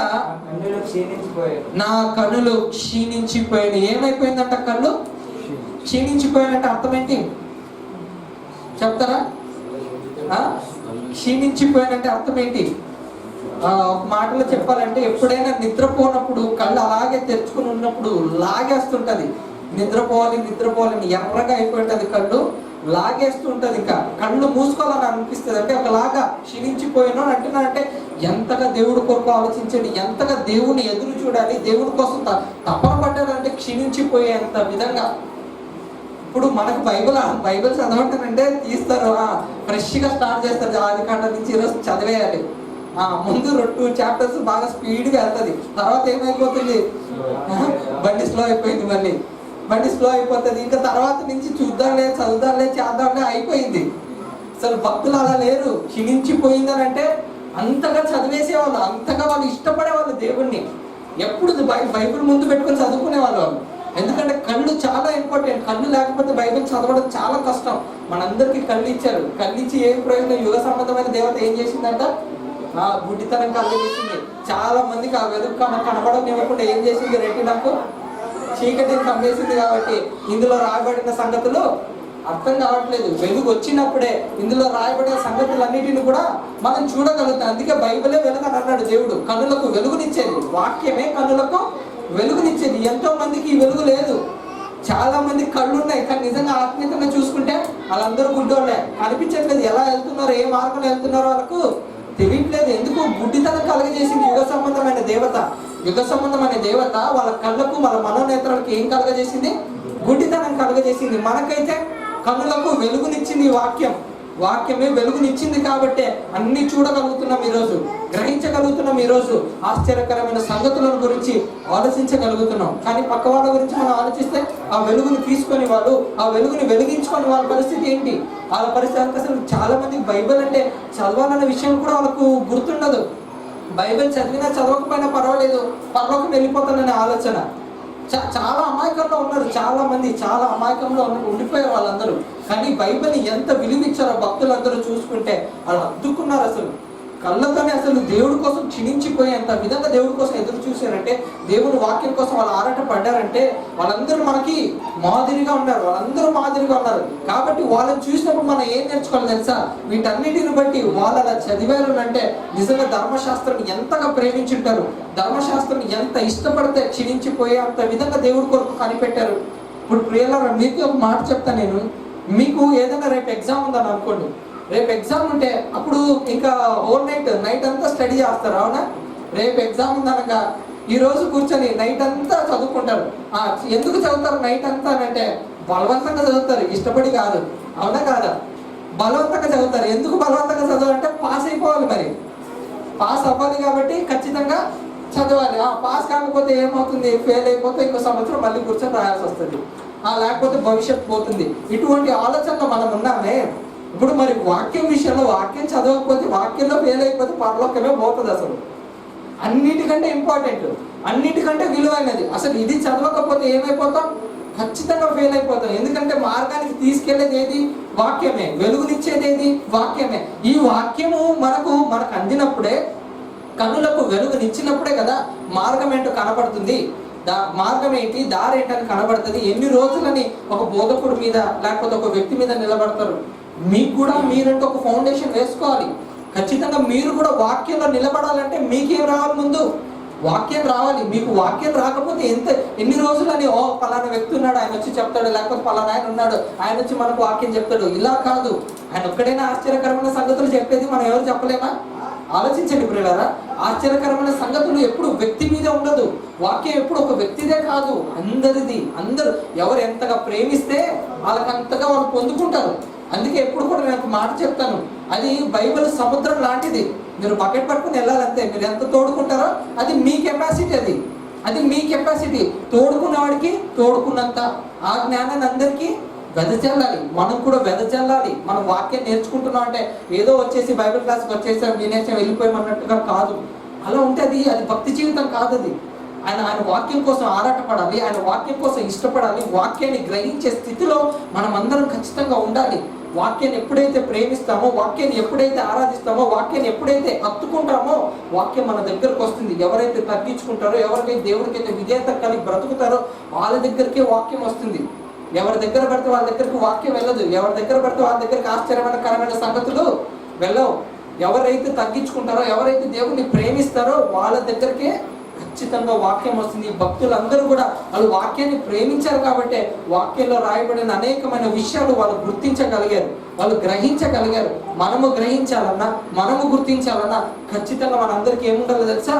నా కన్నులు క్షీణించిపోయాను. ఏమైపోయిందంట? కళ్ళు క్షీణించిపోయానంటే అర్థం ఏంటి చెప్తారా? క్షీణించిపోయానంటే అర్థం ఏంటి? ఒక మాటలో చెప్పాలంటే ఎప్పుడైనా నిద్రపోనప్పుడు కళ్ళు అలాగే తెరుచుకుని ఉన్నప్పుడు లాగేస్తుంటది. నిద్రపోవాలని ఎర్రగా అయిపోయి ఉంటది, కళ్ళు లాగేస్తుంటది. ఇంకా కళ్ళు మూసుకోవాలని అనిపిస్తుంది. అంటే ఒకలాగా క్షీణించిపోయాను అంటున్నానంటే ఎంతగా దేవుడి కొరకు ఆలోచించండి, ఎంతగా దేవుని ఎదురు చూడాలి, దేవుడి కోసం తపన పడ్డాడంటే క్షీణించిపోయేంత విధంగా. ఇప్పుడు మనకు బైబిల్ చదవటంటే తీస్తారు, ఫ్రెష్గా స్టార్ట్ చేస్తారు. ఆది కాండం నుంచి ఈరోజు చదివేయాలి. ముందు 2 చాప్టర్స్ బాగా స్పీడ్గా వెళ్తుంది. తర్వాత ఏమైపోతుంది? బండి స్లో అయిపోయింది. మళ్ళీ బండి స్లో అయిపోతుంది. ఇంకా తర్వాత నుంచి చూద్దాంలే, చదువుదాంలే, చేద్దాంలే అయిపోయింది. అసలు భక్తులు అలా లేరు. క్షీణించిపోయిందని అంటే అంతగా చదివేసేవాళ్ళు, అంతగా వాళ్ళు ఇష్టపడేవాళ్ళు దేవుణ్ణి. ఎప్పుడు బైబిల్ ముందు పెట్టుకొని చదువుకునే వాళ్ళు. ఎందుకంటే కళ్ళు చాలా ఇంపార్టెంట్. కళ్ళు లేకపోతే బైబిల్ చదవడం చాలా కష్టం. మనందరికీ కళ్ళు ఇచ్చారు. కళ్ళు ఇచ్చి ఏం ప్రయోజనం? యుగ సంబంధమైన దేవత ఏం చేసిందంట? గుడ్డితనం కలిగేసింది. చాలా మందికి ఆ వెలుగు కనబడనివ్వకుండా ఏం చేసింది? రెటీనాకు చీకటిని కమ్మేసింది. కాబట్టి ఇందులో రాయబడిన సంగతులు అర్థం కావట్లేదు. వెలుగు వచ్చినప్పుడే ఇందులో రాయబడిన సంగతులన్నిటిని కూడా మనం చూడగలుగుతాం. అందుకే బైబిలే వెలుగు అని అన్నాడు దేవుడు. కన్నులకు వెలుగునిచ్చేది వాక్యమే, కన్నులకు వెలుగునిచ్చేది. ఎంతో మందికి ఈ వెలుగు లేదు. చాలా మంది కళ్ళు ఉన్నాయి, కానీ నిజంగా ఆత్మీయంగా చూసుకుంటే వాళ్ళందరూ గుడ్డోళ్ళే. కనిపించట్లేదు. ఎలా వెళ్తున్నారు, ఏ మార్గంలో వెళ్తున్నారో వాళ్ళకు తెలియట్లేదు. ఎందుకు? గుడ్డితనం కలగజేసింది యుగ సంబంధమైన దేవత. వాళ్ళ కళ్ళకు, వాళ్ళ మనోనేత్రాలకు ఏం కలగజేసింది? గుడ్డితనం కలగజేసింది. మనకైతే కన్నులకు వెలుగునిచ్చింది వాక్యమే వెలుగునిచ్చింది. కాబట్టి అన్ని చూడగలుగుతున్నాం ఈరోజు, గ్రహించగలుగుతున్నాం. ఈరోజు ఆశ్చర్యకరమైన సంగతుల గురించి ఆలోచించగలుగుతున్నాం. కానీ పక్క వాళ్ళ గురించి మనం ఆలోచిస్తే ఆ వెలుగుని తీసుకొని వాళ్ళు, ఆ వెలుగుని వెలిగించుకొని వాళ్ళ పరిస్థితి ఏంటి? వాళ్ళ పరిస్థితి అసలు చాలా మందికి బైబిల్ అంటే చదవాలన్న విషయం కూడా వాళ్ళకు గుర్తుండదు. బైబిల్ చదివినా చదవకపోయినా పర్వాలేదు, పరలోకం వెళ్ళిపోతాననే ఆలోచన. చాలా అమాయకంలో ఉన్నారు. చాలా మంది చాలా అమాయకంలో ఉండిపోయారు వాళ్ళందరూ. కానీ బైబిల్ని ఎంత విలువిచ్చారో భక్తులందరూ చూసుకుంటే వాళ్ళు అద్దుకున్నారు. అసలు కళ్ళతోనే అసలు దేవుడి కోసం క్షీణించిపోయేంత విధంగా దేవుడి కోసం ఎదురు చూశారంటే, దేవుడి వాక్యం కోసం వాళ్ళు ఆరాట పడ్డారంటే వాళ్ళందరూ మనకి మాదిరిగా ఉన్నారు. కాబట్టి వాళ్ళని చూసినప్పుడు మనం ఏం నేర్చుకోవాలి తెలుసా? వీటన్నిటిని బట్టి వాళ్ళు అలా చదివారు అంటే నిజంగా ధర్మశాస్త్రం ఎంతగా ప్రేమించుంటారు, ధర్మశాస్త్రం ఎంత ఇష్టపడితే క్షీణించిపోయే అంత విధంగా దేవుడి కొరకు కనిపెట్టారు. ఇప్పుడు ప్రియులారా, మీకు ఒక మాట చెప్తాను నేను. మీకు ఏదైనా రేపు ఎగ్జామ్ ఉందని అనుకోండి. రేపు ఎగ్జామ్ ఉంటే అప్పుడు ఇంకా హోల్ నైట్ అంతా స్టడీ చేస్తారు, అవునా? రేపు ఎగ్జామ్ ఉందనగా ఈరోజు కూర్చొని నైట్ అంతా చదువుకుంటారు. ఎందుకు చదువుతారు నైట్ అంతా అంటే? బలవంతంగా చదువుతారు, ఇష్టపడి కాదు, అవునా కాదా? బలవంతంగా చదువుతారు. ఎందుకు బలవంతంగా చదవాలంటే పాస్ అయిపోవాలి. మరి పాస్ అవ్వాలి కాబట్టి ఖచ్చితంగా చదవాలి. పాస్ కాకపోతే ఏమవుతుంది? ఫెయిల్ అయిపోతే ఇంకో సంవత్సరం మళ్ళీ కూర్చొని రాయాల్సి వస్తుంది, లేకపోతే భవిష్యత్తు పోతుంది. ఇటువంటి ఆలోచనలో మనం ఉన్నామే. ఇప్పుడు మరి వాక్యం విషయంలో వాక్యం చదవకపోతే, వాక్యంలో ఫెయిల్ అయిపోతే పరలోకమే పోతుంది. అసలు అన్నిటికంటే ఇంపార్టెంట్, అన్నిటికంటే విలువైనది. అసలు ఇది చదవకపోతే ఏమైపోతాం? ఖచ్చితంగా ఫెయిల్ అయిపోతాం. ఎందుకంటే మార్గానికి తీసుకెళ్లేది ఏది? వాక్యమే. వెలుగునిచ్చేది ఏది? వాక్యమే. ఈ వాక్యము మనకు అందినప్పుడే, కన్నులకు వెలుగునిచ్చినప్పుడే కదా మార్గం ఏంటో కనపడుతుంది. మార్గం ఏంటి, దారి ఏంటని కనబడుతుంది. ఎన్ని రోజులని ఒక బోధకుడి మీద లేకపోతే ఒక వ్యక్తి మీద నిలబడతారు? మీకు కూడా మీరంటే ఒక ఫౌండేషన్ వేసుకోవాలి. ఖచ్చితంగా మీరు కూడా వాక్యంలో నిలబడాలంటే మీకేం రావాలి? ముందు వాక్యం రావాలి. మీకు వాక్యం రాకపోతే ఎన్ని రోజులని పలానా వ్యక్తి ఉన్నాడు, ఆయన వచ్చి చెప్తాడు, లేకపోతే పలానా ఆయన ఉన్నాడు, ఆయన వచ్చి మనకు వాక్యం చెప్తాడు. ఇలా కాదు. ఆయన ఒక్కడైనా ఆశ్చర్యకరమైన సంగతులు చెప్పేది మనం ఎవరు చెప్పలేమా? ఆలోచించండి ప్రియులారా. ఆశ్చర్యకరమైన సంగతులు ఎప్పుడు వ్యక్తి మీద ఉండదు. వాక్యం ఎప్పుడు ఒక వ్యక్తిదే కాదు, అందరిది. అందరూ ఎవరు ఎంతగా ప్రేమిస్తే వాళ్ళకంతగా వాళ్ళు పొందుకుంటారు. అందుకే ఎప్పుడు కూడా నేను ఒక మాట చెప్తాను, అది బైబిల్ సముద్రం లాంటిది. మీరు బకెట్ పట్టుకుని వెళ్ళాలంతే. మీరు ఎంత తోడుకుంటారో అది మీ కెపాసిటీ. అది మీ కెపాసిటీ. తోడుకున్నవాడికి తోడుకున్నంత ఆ జ్ఞానాన్ని అందరికీ వెదజల్లాలి. మనం కూడా వెదజల్లాలి. మనం వాక్యం నేర్చుకుంటున్నాం అంటే ఏదో వచ్చేసి బైబిల్ క్లాస్కి వచ్చేసాం, వినేసాం, వెళ్ళిపోయామన్నట్టుగా కాదు. అలా ఉంటే అది భక్తి జీవితం కాదు. అది ఆయన వాక్యం కోసం ఆరాటపడాలి, ఆయన వాక్యం కోసం ఇష్టపడాలి. వాక్యాన్ని గ్రహించే స్థితిలో మనం అందరం ఖచ్చితంగా ఉండాలి. వాక్యాన్ని ఎప్పుడైతే ప్రేమిస్తామో, వాక్యాన్ని ఎప్పుడైతే ఆరాధిస్తామో, వాక్యాన్ని ఎప్పుడైతే హత్తుకుంటామో వాక్యం మన దగ్గరకు వస్తుంది. ఎవరైతే తగ్గించుకుంటారో, ఎవరికైతే దేవుడికైతే విధేయత కలిగి బ్రతుకుతారో వాళ్ళ దగ్గరికే వాక్యం వస్తుంది. ఎవరి దగ్గర పడితే వాళ్ళ దగ్గరికి వాక్యం వెళ్ళదు. ఎవరి దగ్గర పడితే వాళ్ళ దగ్గరికి ఆశ్చర్యకరమైన సంగతులు వెళ్ళవు. ఎవరైతే తగ్గించుకుంటారో, ఎవరైతే దేవుడిని ప్రేమిస్తారో వాళ్ళ దగ్గరికే ఖచ్చితంగా వాక్యం వస్తుంది. భక్తులందరూ కూడా వాళ్ళు వాక్యాన్ని ప్రేమించారు కాబట్టి వాక్యంలో రాయబడిన అనేకమైన విషయాలు వాళ్ళు గుర్తించగలిగారు, వాళ్ళు గ్రహించగలిగారు. మనము గ్రహించాలన్నా, మనము గుర్తించాలన్నా ఖచ్చితంగా మనందరికీ ఏముండాలో తెలుసా?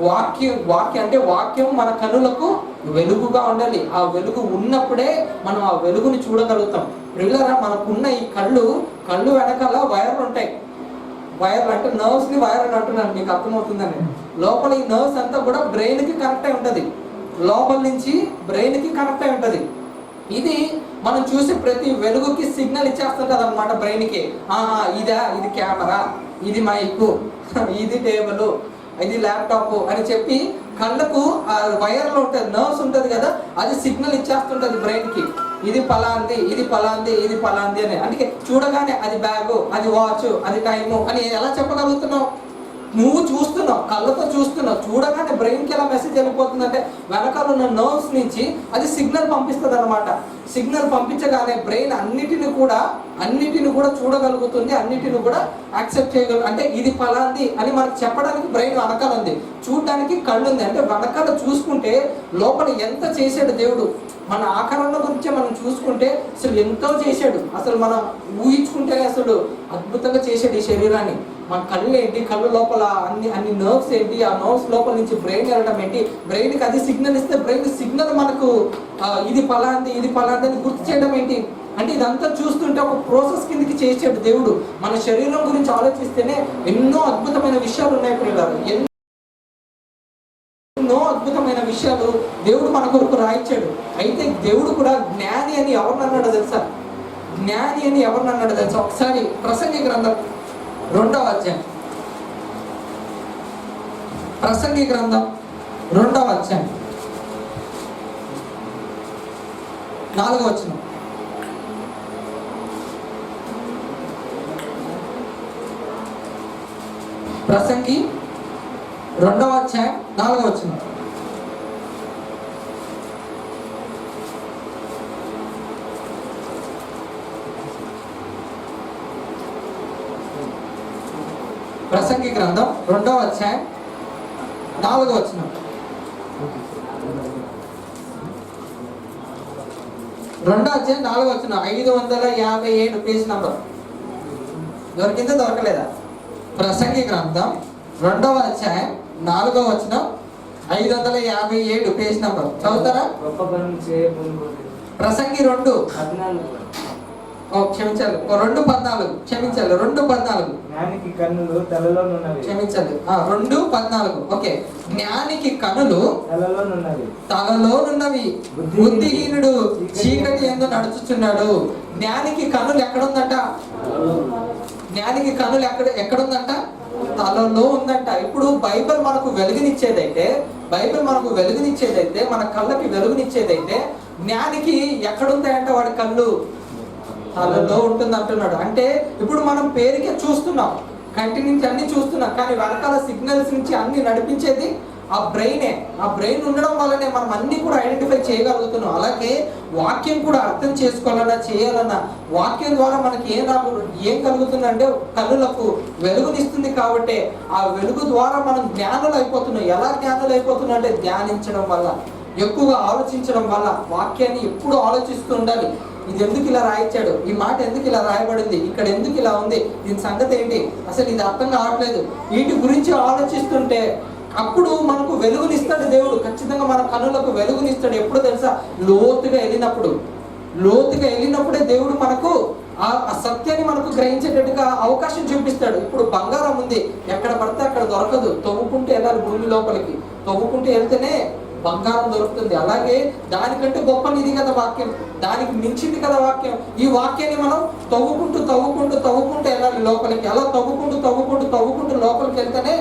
వాక్యం అంటే వాక్యం మన కనులకు వెలుగుగా ఉండాలి. ఆ వెలుగు ఉన్నప్పుడే మనం ఆ వెలుగుని చూడగలుగుతాం. ప్రియులారా, మనకున్న ఈ కళ్ళు వెనకాల వైర్లు ఉంటాయి. వైర్లు అంటే నర్వ్స్ ని వైర్ అని అంటున్నాను, మీకు అర్థమవుతుందని. లోపల ఈ నర్వ్స్ అంతా కూడా బ్రెయిన్ కి కనెక్ట్ అయి ఉంటది. లోపల నుంచి బ్రెయిన్ కి కనెక్ట్ అయి ఉంటది. ఇది మనం చూసి ప్రతి వెలుగుకి సిగ్నల్ ఇచ్చేస్తుంటది అనమాట బ్రెయిన్ కి. ఇది కెమెరా, ఇది మైక్, ఇది టేబుల్, ఇది ల్యాప్టాప్ అని చెప్పి కళ్ళకు ఆ వైర్లో ఉంటుంది, నర్వ్స్ ఉంటుంది కదా, అది సిగ్నల్ ఇచ్చేస్తుంటది బ్రెయిన్ కి. ఇది పలాంది, ఇది పలాంది, ఇది పలాంది అని. అందుకే చూడగానే అది బ్యాగు, అది వాచ్, అది టైము అని ఎలా చెప్పగలుగుతున్నావు? నువ్వు చూస్తున్నావు, కళ్ళతో చూస్తున్నావు. చూడగానే బ్రెయిన్కి ఎలా మెసేజ్ వెళ్ళిపోతుందంటే వెనకాల ఉన్న నర్వ్స్ నుంచి అది సిగ్నల్ పంపిస్తుంది అనమాట. సిగ్నల్ పంపించగానే బ్రెయిన్ అన్నిటిని కూడా చూడగలుగుతుంది, అన్నిటిని కూడా యాక్సెప్ట్ చేయగలుగు. అంటే ఇది ఫలాంది అని మనకు చెప్పడానికి బ్రెయిన్ వెనకాల ఉంది, చూడడానికి కళ్ళు ఉంది. అంటే వెనకాల చూసుకుంటే లోపల ఎంత చేశాడు దేవుడు. మన ఆకారాల గురించి మనం చూసుకుంటే అసలు ఎంతో చేశాడు. అసలు మనం ఊహించుకుంటే అసలు అద్భుతంగా చేశాడు ఈ శరీరాన్ని. మన కళ్ళు ఏంటి, కళ్ళు లోపల అన్ని నర్వ్స్ ఏంటి, ఆ నర్వ్స్ లోపల నుంచి బ్రెయిన్ వెళ్ళడం ఏంటి, బ్రెయిన్కి అది సిగ్నల్ ఇస్తే బ్రెయిన్ సిగ్నల్ మనకు ఇది ఫలాంది, ఇది ఫలాంది అని గుర్తు చేయడం ఏంటి అంటే ఇదంతా చూస్తుంటే ఒక ప్రాసెస్ కిందకి చేసాడు దేవుడు. మన శరీరం గురించి ఆలోచిస్తేనే ఎన్నో అద్భుతమైన విషయాలు ఉన్నాయి పిల్లలు. ఎన్నో అద్భుతమైన విషయాలు దేవుడు మన కొరకు రాయించాడు. అయితే దేవుడు కూడా జ్ఞాని అని ఎవరినన్నాడో తెలుసా? జ్ఞాని అని ఎవరినన్నాడో తెలుసా? ఒకసారి ప్రసంగి గ్రంథం 2వ అధ్యాయం, ప్రసంగి గ్రంథం 2వ అధ్యాయం 4వ వచనం. ప్రసంగి 2వ అధ్యాయం 4వ వచనం. ప్రసంగి గ్రంథం 2వ అధ్యాయం 4వ వచనం. 2వ అధ్యాయం 4వ వచనం. 557 పేజ్ నంబర్. దొరికిందా దొరకలేదా? ప్రసంగి గ్రంథం 2వ అధ్యాయం 4వ వచనం, 557 పేజ్ నంబర్. చదువుతారా? ప్రసంగి 2 క్షమించాలి 2:14 క్షమించాలి 2:14. జ్ఞానికి కన్నులు తలలోనున్నవి. క్షమించాలి 2:14. ఓకే. జ్ఞానికి కన్నులు తలలోనున్నవి, బుద్ధిహీనుడు చీకటి యందు నడుచుచున్నాడు. జ్ఞానికి కన్నులు ఎక్కడుందంట? జ్ఞానికి కన్నులు ఎక్కడుందంట? తలలో ఉందంట. ఇప్పుడు బైబిల్ మనకు వెలుగునిచ్చేదైతే, మన కళ్ళకి వెలుగునిచ్చేదైతే, జ్ఞానికి ఎక్కడుంటాయంట వాడి కళ్ళు? తలలో ఉంటుంది అంటున్నాడు. అంటే ఇప్పుడు మనం పేరుకే చూస్తున్నాం, కంటి నుంచి అన్ని చూస్తున్నాం, కానీ వెనకాల సిగ్నల్స్ నుంచి అన్ని నడిపించేది ఆ బ్రెయిన్ ఉండడం వల్లనే మనం అన్ని కూడా ఐడెంటిఫై చేయగలుగుతున్నాం. అలాగే వాక్యం కూడా అర్థం చేసుకోవాలన్నా చేయాలన్నా వాక్యం ద్వారా మనకి ఏం కలుగుతుందంటే కన్నులకు వెలుగునిస్తుంది. కాబట్టి ఆ వెలుగు ద్వారా మనం జ్ఞానులు అయిపోతున్నాం. ఎలా జ్ఞానులు అయిపోతున్నాం అంటే ధ్యానించడం వల్ల, ఎక్కువగా ఆలోచించడం వల్ల. వాక్యాన్ని ఎప్పుడు ఆలోచిస్తూ ఉండాలి. ఇది ఎందుకు ఇలా రాయించాడు, ఈ మాట ఎందుకు ఇలా రాయబడింది, ఇక్కడ ఎందుకు ఇలా ఉంది, దీని సంగతి ఏంటి, అసలు ఇది అర్థం కావట్లేదు, వీటి గురించి ఆలోచిస్తుంటే అప్పుడు మనకు వెలుగునిస్తాడు దేవుడు. ఖచ్చితంగా మన కన్నులకు వెలుగునిస్తాడు. ఎప్పుడు తెలుసా? లోతుగా వెళ్ళినప్పుడే దేవుడు మనకు ఆ సత్యాన్ని మనకు గ్రహించేటట్టుగా అవకాశం చూపిస్తాడు. ఇప్పుడు బంగారం ఉంది, ఎక్కడ పడితే అక్కడ దొరకదు. తవ్వుకుంటూ వెళ్ళాలి, భూమి లోపలికి తవ్వుకుంటూ వెళ్తేనే బంగారం దొరుకుతుంది. అలాగే దానికంటే గొప్ప నిధి కదా వాక్యం, దానికి మించింది కదా వాక్యం. ఈ వాక్యాన్ని మనం తవ్వుకుంటూ వెళ్ళాలి లోపలికి. అలా తవ్వుకుంటూ లోపలికి వెళ్తేనే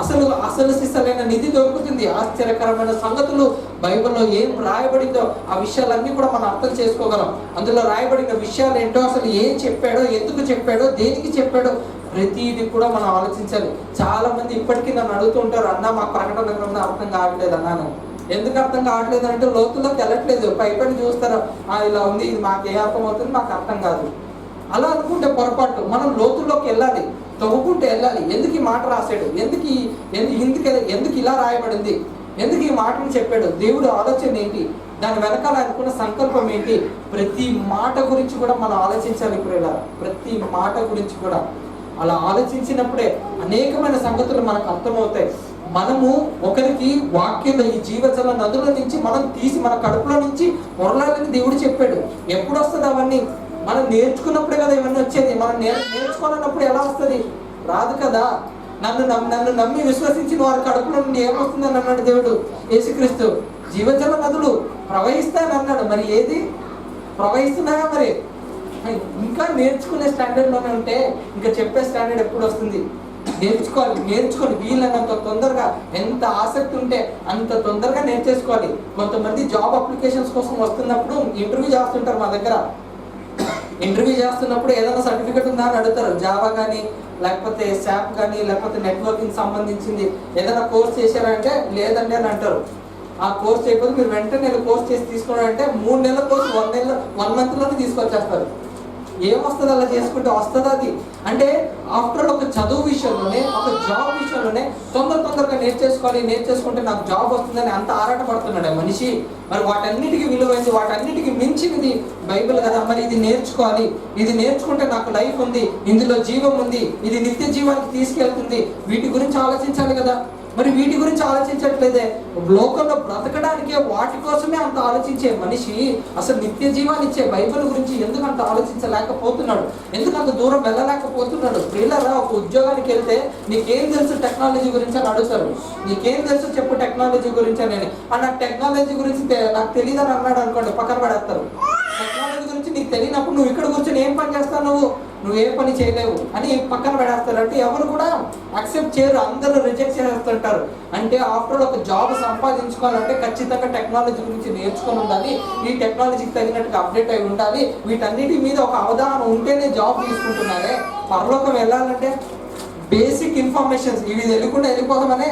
అసలు సిసలైన నిధి దొరుకుతుంది. ఆశ్చర్యకరమైన సంగతులు బైబిల్లో ఏం రాయబడిందో ఆ విషయాలన్నీ కూడా మనం అర్థం చేసుకోగలం. అందులో రాయబడిన విషయాలు ఏంటో, అసలు ఏం చెప్పాడో, ఎందుకు చెప్పాడో, దేనికి చెప్పాడో ప్రతిదీ కూడా మనం ఆలోచించాలి. చాలా మంది ఇప్పటికీ నన్ను అడుగుతూ ఉంటారు, అన్న మాకు ప్రకటన గ్రంథం అర్థం కావట్లేదు అన్నాను. ఎందుకు అర్థం కావట్లేదు అంటే లోతుల్లోకి వెళ్ళట్లేదు. పైపైన చూస్తారు, ఇలా ఉంది, ఇది మాకు ఏ అర్థం అవుతుంది, మాకు అర్థం కాదు. అలా అనుకుంటే పొరపాటు. మనం లోతుల్లోకి వెళ్ళాలి, తవ్వుకుంటూ వెళ్ళాలి. ఎందుకు ఈ మాట రాశాడు, ఎందుకు ఇలా రాయబడింది, ఎందుకు ఈ మాటను చెప్పాడు, దేవుడు ఆలోచన ఏంటి, దాని వెనకాల అనుకున్న సంకల్పం ఏంటి, ప్రతి మాట గురించి కూడా మనం ఆలోచించాలి. ఇప్పుడు ఇలా ప్రతి మాట గురించి కూడా అలా ఆలోచించినప్పుడే అనేకమైన సంగతులు మనకు అర్థమవుతాయి. మనము ఒకరికి వాక్యంలో ఈ జీవజల నదుల నుంచి మనం తీసి మన కడుపులో నుంచి మొరలాలని దేవుడు చెప్పాడు. ఎప్పుడు వస్తుంది అవన్నీ? మనం నేర్చుకున్నప్పుడే కదా ఇవన్నీ వచ్చేది. మనం నేర్చుకోవాలన్నప్పుడు ఎలా వస్తుంది? రాదు కదా. నన్ను నమ్మి విశ్వసించిన వారి కడుపులో నుండి ఏమొస్తుందని అన్నాడు దేవుడు. యేసుక్రీస్తు జీవజల నదులు ప్రవహిస్తాయని అన్నాడు. మరి ఏది ప్రవహిస్తున్నాయా? మరి ఇంకా నేర్చుకునే స్టాండర్డ్లోనే ఉంటే ఇంకా చెప్పే స్టాండర్డ్ ఎప్పుడు వస్తుంది? నేర్చుకొని వీళ్ళనంత తొందరగా, ఎంత ఆసక్తి ఉంటే అంత తొందరగా నేర్చేసుకోవాలి. కొంతమంది జాబ్ అప్లికేషన్స్ కోసం వస్తున్నప్పుడు ఇంటర్వ్యూ చేస్తుంటారు మా దగ్గర. ఇంటర్వ్యూ చేస్తున్నప్పుడు ఏదైనా సర్టిఫికెట్ ఉందా అని అడుగుతారు. జావా కానీ, లేకపోతే శాప్ కానీ, లేకపోతే నెట్వర్కింగ్ సంబంధించింది ఏదైనా కోర్స్ చేశారంటే లేదండి అని అంటారు. ఆ కోర్స్ చేయకపోతే మీరు వెంటనే కోర్స్ చేసి తీసుకోవాలంటే 3 నెలల కోర్స్ 1 మంత్లోనే తీసుకొచ్చేస్తారు. ఏమొస్తుంది అలా చేసుకుంటే? వస్తుంది అది. అంటే ఆఫ్టర్ ఒక చదువు విషయంలోనే, ఒక జాబ్ విషయంలోనే తొందరగా నేర్చేసుకుంటే నాకు జాబ్ వస్తుందని అంత ఆరాటపడుతున్నాడు మనిషి. మరి వాటన్నిటికీ విలువైంది, వాటన్నిటికీ మించినది బైబిల్ కదా. మరి ఇది నేర్చుకోవాలి, ఇది నేర్చుకుంటే నాకు లైఫ్ ఉంది, ఇందులో జీవం ఉంది, ఇది నిత్య జీవానికి తీసుకెళ్తుంది. వీటి గురించి ఆలోచించాలి కదా. మరి వీటి గురించి ఆలోచించట్లేదే. లోకంలో బ్రతకడానికే వాటి కోసమే అంత ఆలోచించే మనిషి అసలు నిత్య జీవాన్ని ఇచ్చే బైబిల్ గురించి ఎందుకు అంత ఆలోచించలేకపోతున్నాడు? ఎందుకు అంత దూరం వెళ్ళలేకపోతున్నాడు? ప్రియులారా, ఒక ఉద్యోగానికి వెళ్తే నీకేం తెలుసు టెక్నాలజీ గురించి అని అడుగుతారు. నీకేం తెలుసు చెప్పు టెక్నాలజీ గురించి అని. నాకు టెక్నాలజీ గురించి నాకు తెలియదని అన్నాడు అనుకోండి, పక్కన పడేస్తారు. టెక్నాలజీ గురించి నీకు తెలియనప్పుడు నువ్వు ఇక్కడ కూర్చొని ఏం పని చేస్తావు, నువ్వు ఏ పని చేయలేవు అని పక్కన పడేస్తారు. అంటే ఎవరు కూడా అక్సెప్ట్ చేయరు, అందరూ రిజెక్ట్ చేస్తుంటారు. అంటే ఆఫ్టర్ ఒక జాబ్ సంపాదించుకోవాలంటే ఖచ్చితంగా టెక్నాలజీ గురించి నేర్చుకొని ఉండాలి, ఈ టెక్నాలజీకి తగినట్టుగా అప్డేట్ అయి ఉండాలి, వీటన్నిటి మీద ఒక అవగాహన ఉంటేనే జాబ్ తీసుకుంటున్నారే. పరలోకం వెళ్ళాలంటే బేసిక్ ఇన్ఫర్మేషన్స్ ఇవి తెలియకుండా వెళ్ళిపోదామనే,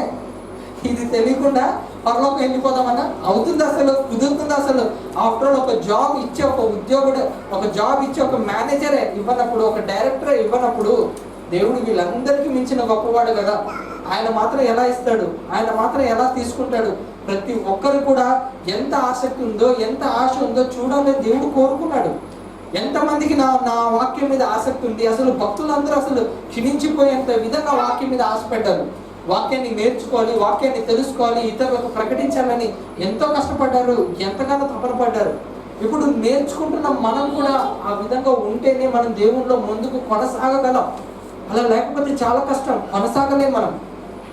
ఇది తెలియకుండా పరలోకం వెళ్ళిపోదామన్నా అవుతుంది? అసలు కుదురుతుంది? అసలు ఆఫ్టర్ ఒక జాబ్ ఇచ్చే ఒక ఉద్యోగుడు, ఒక జాబ్ ఇచ్చే ఒక మేనేజరే ఇవ్వనప్పుడు, ఒక డైరెక్టరే ఇవ్వనప్పుడు దేవుడు వీళ్ళందరికీ మించిన గొప్పవాడు కదా. ఆయన మాత్రం ఎలా ఇస్తాడు, ఆయన మాత్రం ఎలా తీసుకుంటాడు? ప్రతి ఒక్కరు కూడా ఎంత ఆసక్తి ఉందో, ఎంత ఆశ ఉందో చూడాలని దేవుడు కోరుకున్నాడు. ఎంతమందికి నా వాక్యం మీద ఆసక్తి ఉంది? అసలు భక్తులందరూ అసలు క్షీణించిపోయేంత విధంగా వాక్యం మీద ఆశపడ్డారు. వాక్యాన్ని నేర్చుకోవాలి, వాక్యాన్ని తెలుసుకోవాలి, ఇతరులకు ప్రకటించాలని ఎంతో కష్టపడ్డారు, ఎంతగానో తపన పడ్డారు. ఇప్పుడు నేర్చుకుంటున్న మనం కూడా ఆ విధంగా ఉంటేనే మనం దేవుళ్ళో ముందుకు కొనసాగగలం. అలా లేకపోతే చాలా కష్టం, కొనసాగలేం మనం.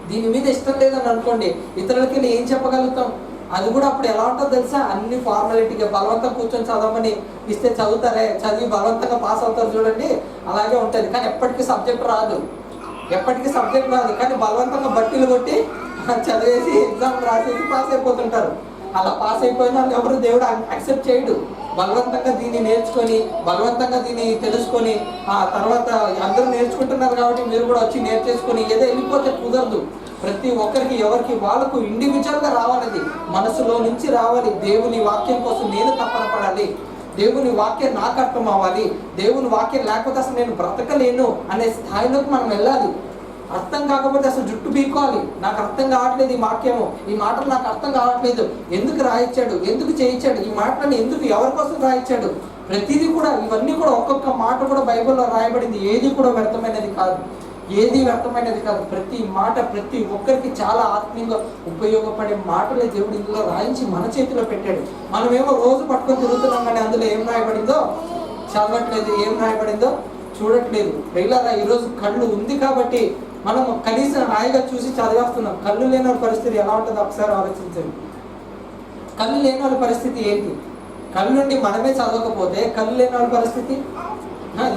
దీని మీద ఇష్టం లేదని అనుకోండి, ఇతరులకి ఏం చెప్పగలుగుతాం? అది కూడా అప్పుడు ఎలా ఉంటుందో తెలుసా? అన్ని ఫార్మాలిటీగా బలవంతంగా కూర్చొని చదవమని ఇస్తే చదువుతారే, చదివి బలవంతంగా పాస్ అవుతారు చూడండి, అలాగే ఉంటుంది. కానీ ఎప్పటికీ సబ్జెక్ట్ రాదు, కానీ బలవంతంగా బట్టీలు కొట్టి చదివేసి ఎగ్జామ్ రాసేసి పాస్ అయిపోతుంటారు. అలా పాస్ అయిపోయిన వాళ్ళు ఎవరు దేవుడు యాక్సెప్ట్ చేయడు. బలవంతంగా దీన్ని నేర్చుకొని, బలవంతంగా దీన్ని తెలుసుకొని, ఆ తర్వాత అందరూ నేర్చుకుంటున్నారు కాబట్టి మీరు కూడా వచ్చి నేర్చేసుకొని ఏదో వెళ్ళిపోతే కుదరదు. ప్రతి ఒక్కరికి ఎవరికి వాళ్ళకు ఇండివిజువల్గా రావాలి, అది మనసులో నుంచి రావాలి. దేవుని వాక్యం కోసం నేను తపన పడాలి, దేవుని వాక్యం నాకు అర్థం అవ్వాలి, దేవుని వాక్యం లేకపోతే అసలు నేను బ్రతకలేను అనే స్థాయిలోకి మనం వెళ్ళాలి. అర్థం కాకపోతే అసలు జుట్టు పీక్కోవాలి, నాకు అర్థం కావట్లేదు ఈ వాక్యము, ఈ మాటలు నాకు అర్థం కావట్లేదు, ఎందుకు రాయించాడు, ఎందుకు చేయించాడు, ఈ మాటలను ఎందుకు ఎవరి కోసం రాయించాడు, ప్రతిదీ కూడా ఇవన్నీ కూడా ఒక్కొక్క మాట కూడా బైబిల్లో రాయబడింది. ఏది కూడా వ్యర్థమైనది కాదు, ఏది వ్యర్థమైనది కాదు. ప్రతి మాట ప్రతి ఒక్కరికి చాలా ఆత్మీయంగా ఉపయోగపడే మాటలే దేవుడు ఇందులో రాయించి మన చేతిలో పెట్టాడు. మనమేమో రోజు పట్టుకొని తిరుగుతున్నాం, కానీ అందులో ఏం రాయబడిందో చదవట్లేదు, ఏం రాయబడిందో చూడట్లేదు. పిల్లరా, ఈరోజు కళ్ళు ఉంది కాబట్టి మనం కనీసం హాయిగా చూసి చదివేస్తున్నాం. కళ్ళు లేని వాళ్ళ పరిస్థితి ఎలా ఉంటుందో ఒకసారి ఆలోచించండి. కళ్ళు లేని వాళ్ళ పరిస్థితి ఏంటి? కళ్ళు నుండి మనమే చదవకపోతే కళ్ళు లేని వాళ్ళ పరిస్థితి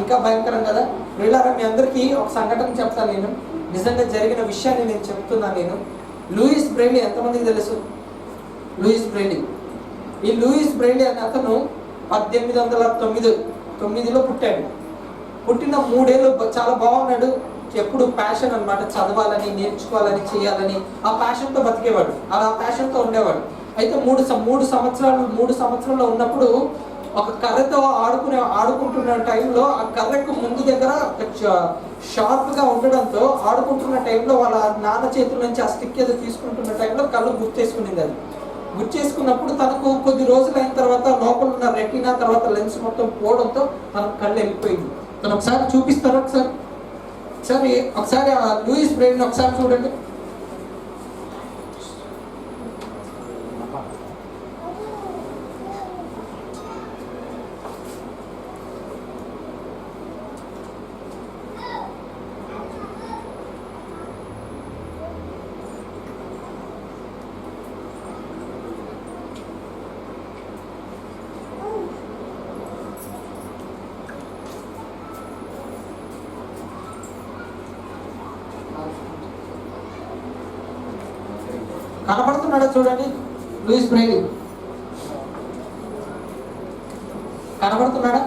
ఇంకా భయంకరం కదా. పిల్లరా, మీ అందరికీ ఒక సంఘటన చెప్తాను. నేను నిజంగా జరిగిన విషయాన్ని నేను చెప్తున్నాను. నేను లూయిస్ బ్రెయిలీ ఎంతమందికి తెలుసు? లూయిస్ బ్రెయిలీ, ఈ లూయిస్ బ్రెయిలీ అనే అతను 1809లో పుట్టాడు. పుట్టిన 3 ఏళ్ళు చాలా బాగున్నాడు. ఎప్పుడు ప్యాషన్ అన్నమాట, చదవాలని, నేర్చుకోవాలని, చేయాలని ఆ ప్యాషన్తో బతికేవాడు, అలా ప్యాషన్తో ఉండేవాడు. అయితే 3 సంవత్సరాల్లో ఉన్నప్పుడు ఒక కర్రతో ఆడుకుంటున్న టైంలో ఆ కర్రకు ముందు దగ్గర షార్ప్గా ఉండడంతో ఆడుకుంటున్న టైంలో వాళ్ళ నాన్న చేతుల నుంచి ఆ స్టిక్ ఏదో తీసుకుంటున్న టైంలో కళ్ళు గుర్తేసుకునింది. అది గుర్తేసుకున్నప్పుడు తనకు కొద్ది రోజులు అయిన తర్వాత లోపల ఉన్న రెటీనా తర్వాత లెన్స్ మొత్తం పోవడంతో తన కళ్ళు వెళ్ళిపోయింది. తను ఒకసారి చూపిస్తారా? ఒకసారి ఆ లూయిస్ బ్రెయిలీ ఒకసారి చూడండి. కనబడుతున్నాడా చూడండి? లూయిస్ బ్రెయిలీ కనబడుతున్నాడా?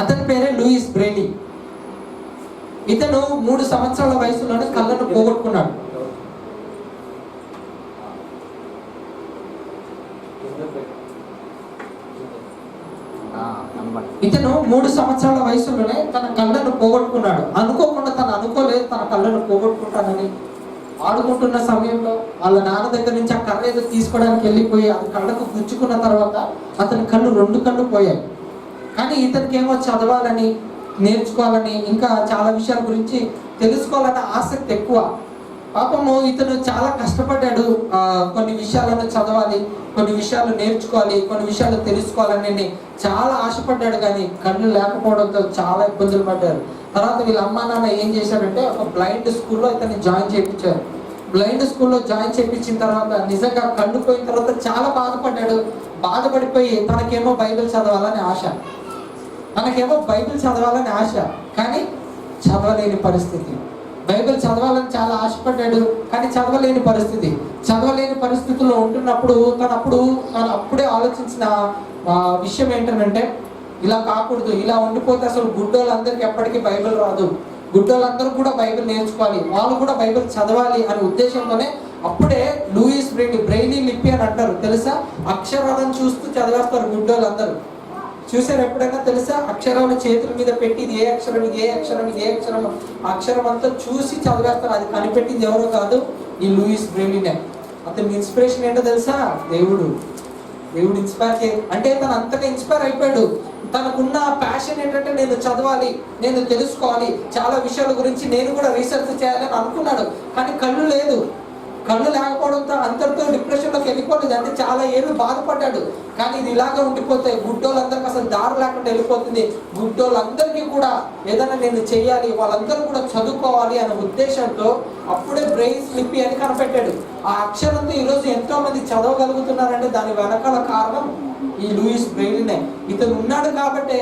అతని పేరే లూయిస్ బ్రెయిలీ. ఇతను 3 సంవత్సరాల వయసులోనే కళ్ళను పోగొట్టుకున్నాడు. ఇతను 3 సంవత్సరాల వయసులోనే తన కళ్ళను పోగొట్టుకున్నాడు. అనుకోకుండా, తను అనుకోలేదు తన కళ్ళను పోగొట్టుకుంటానని. ఆడుకుంటున్న సమయంలో వాళ్ళ నాన్న దగ్గర నుంచి ఆ కర్ర ఏదో తీసుకోవడానికి వెళ్ళిపోయి అది కళ్ళకు గుచ్చుకున్న తర్వాత అతని కళ్ళు 2 కళ్ళు పోయాయి. కానీ ఇతనికి ఏమో చదవాలని, నేర్చుకోవాలని, ఇంకా చాలా విషయాల గురించి తెలుసుకోవాలన్న ఆసక్తి ఎక్కువ. పాపము ఇతను చాలా కష్టపడ్డాడు. కొన్ని విషయాలను చదవాలి, కొన్ని విషయాలు నేర్చుకోవాలి, కొన్ని విషయాలు తెలుసుకోవాలని చాలా ఆశపడ్డాడు. కానీ కళ్ళు లేకపోవడంతో చాలా ఇబ్బందులు పడ్డారు. తర్వాత వీళ్ళ అమ్మా నాన్న ఏం చేశారంటే ఒక బ్లైండ్ స్కూల్లో ఇతన్ని జాయిన్ చేయించారు. బ్లైండ్ స్కూల్లో జాయిన్ చేయించిన తర్వాత నిజంగా కళ్ళు పోయిన తర్వాత చాలా బాధపడ్డాడు. బాధపడిపోయి తనకేమో బైబిల్ చదవాలని ఆశ, కానీ చదవలేని పరిస్థితి. బైబిల్ చదవాలని చాలా ఆశపడ్డాడు, కానీ చదవలేని పరిస్థితుల్లో ఉంటున్నప్పుడు తను అప్పుడే ఆలోచించిన విషయం ఏంటంటే, ఇలా కాకూడదు, ఇలా ఉండిపోతే అసలు గుడ్డోళ్ళందరికీ ఎప్పటికీ బైబిల్ రాదు, గుడ్డోళ్ళందరూ కూడా బైబిల్ నేర్చుకోవాలి, వాళ్ళు కూడా బైబిల్ చదవాలి అనే ఉద్దేశంతోనే అప్పుడే లూయిస్ బ్రెయిలీ లిపి అని అంటారు తెలుసా? అక్షరాలను చూస్తూ చదివేస్తారు గుడ్డోళ్ళందరూ. చూసారు ఎప్పుడైనా తెలుసా? అక్షరాలు చేతుల మీద పెట్టి ఇది ఏ అక్షరం, ఇది ఏ అక్షరం, ఇది ఏ అక్షరం, అక్షరం అంతా చూసి చదివేస్తారు. అది కనిపెట్టింది ఎవరో కాదు, ఈ లూయిస్ బ్రెయిలీనే. అతని ఇన్స్పిరేషన్ ఏంటో తెలుసా? దేవుడు ఇన్స్పైర్ అంటే తను అంతగా ఇన్స్పైర్ అయిపోయాడు. తనకున్న ప్యాషన్ ఏంటంటే నేను చదవాలి, నేను తెలుసుకోవాలి, చాలా విషయాల గురించి నేను కూడా రీసెర్చ్ చేయాలని అనుకున్నాడు. కానీ కళ్ళు లేకపోవడంతో అంతటితో డిప్రెషన్లోకి వెళ్ళిపోలేదు. అంటే చాలా ఏళ్ళు బాధపడ్డాడు. కానీ ఇది ఇలాగే ఉండిపోతే గుడ్డోళ్ళందరికీ అసలు దారి లేకుండా వెళ్ళిపోతుంది. గుడ్డోళ్ళందరికీ కూడా ఏదైనా నేను చెయ్యాలి, వాళ్ళందరూ కూడా చదువుకోవాలి అనే ఉద్దేశంతో అప్పుడే బ్రెయిన్ లిపి అని కనిపెట్టాడు. ఆ అక్షరంతో ఈరోజు ఎంతో మంది చదవగలుగుతున్నారంటే దాని వెనకాల కారణం ఈ లూయిస్ బ్రెయిలీనే. ఇతను ఉన్నాడు కాబట్టి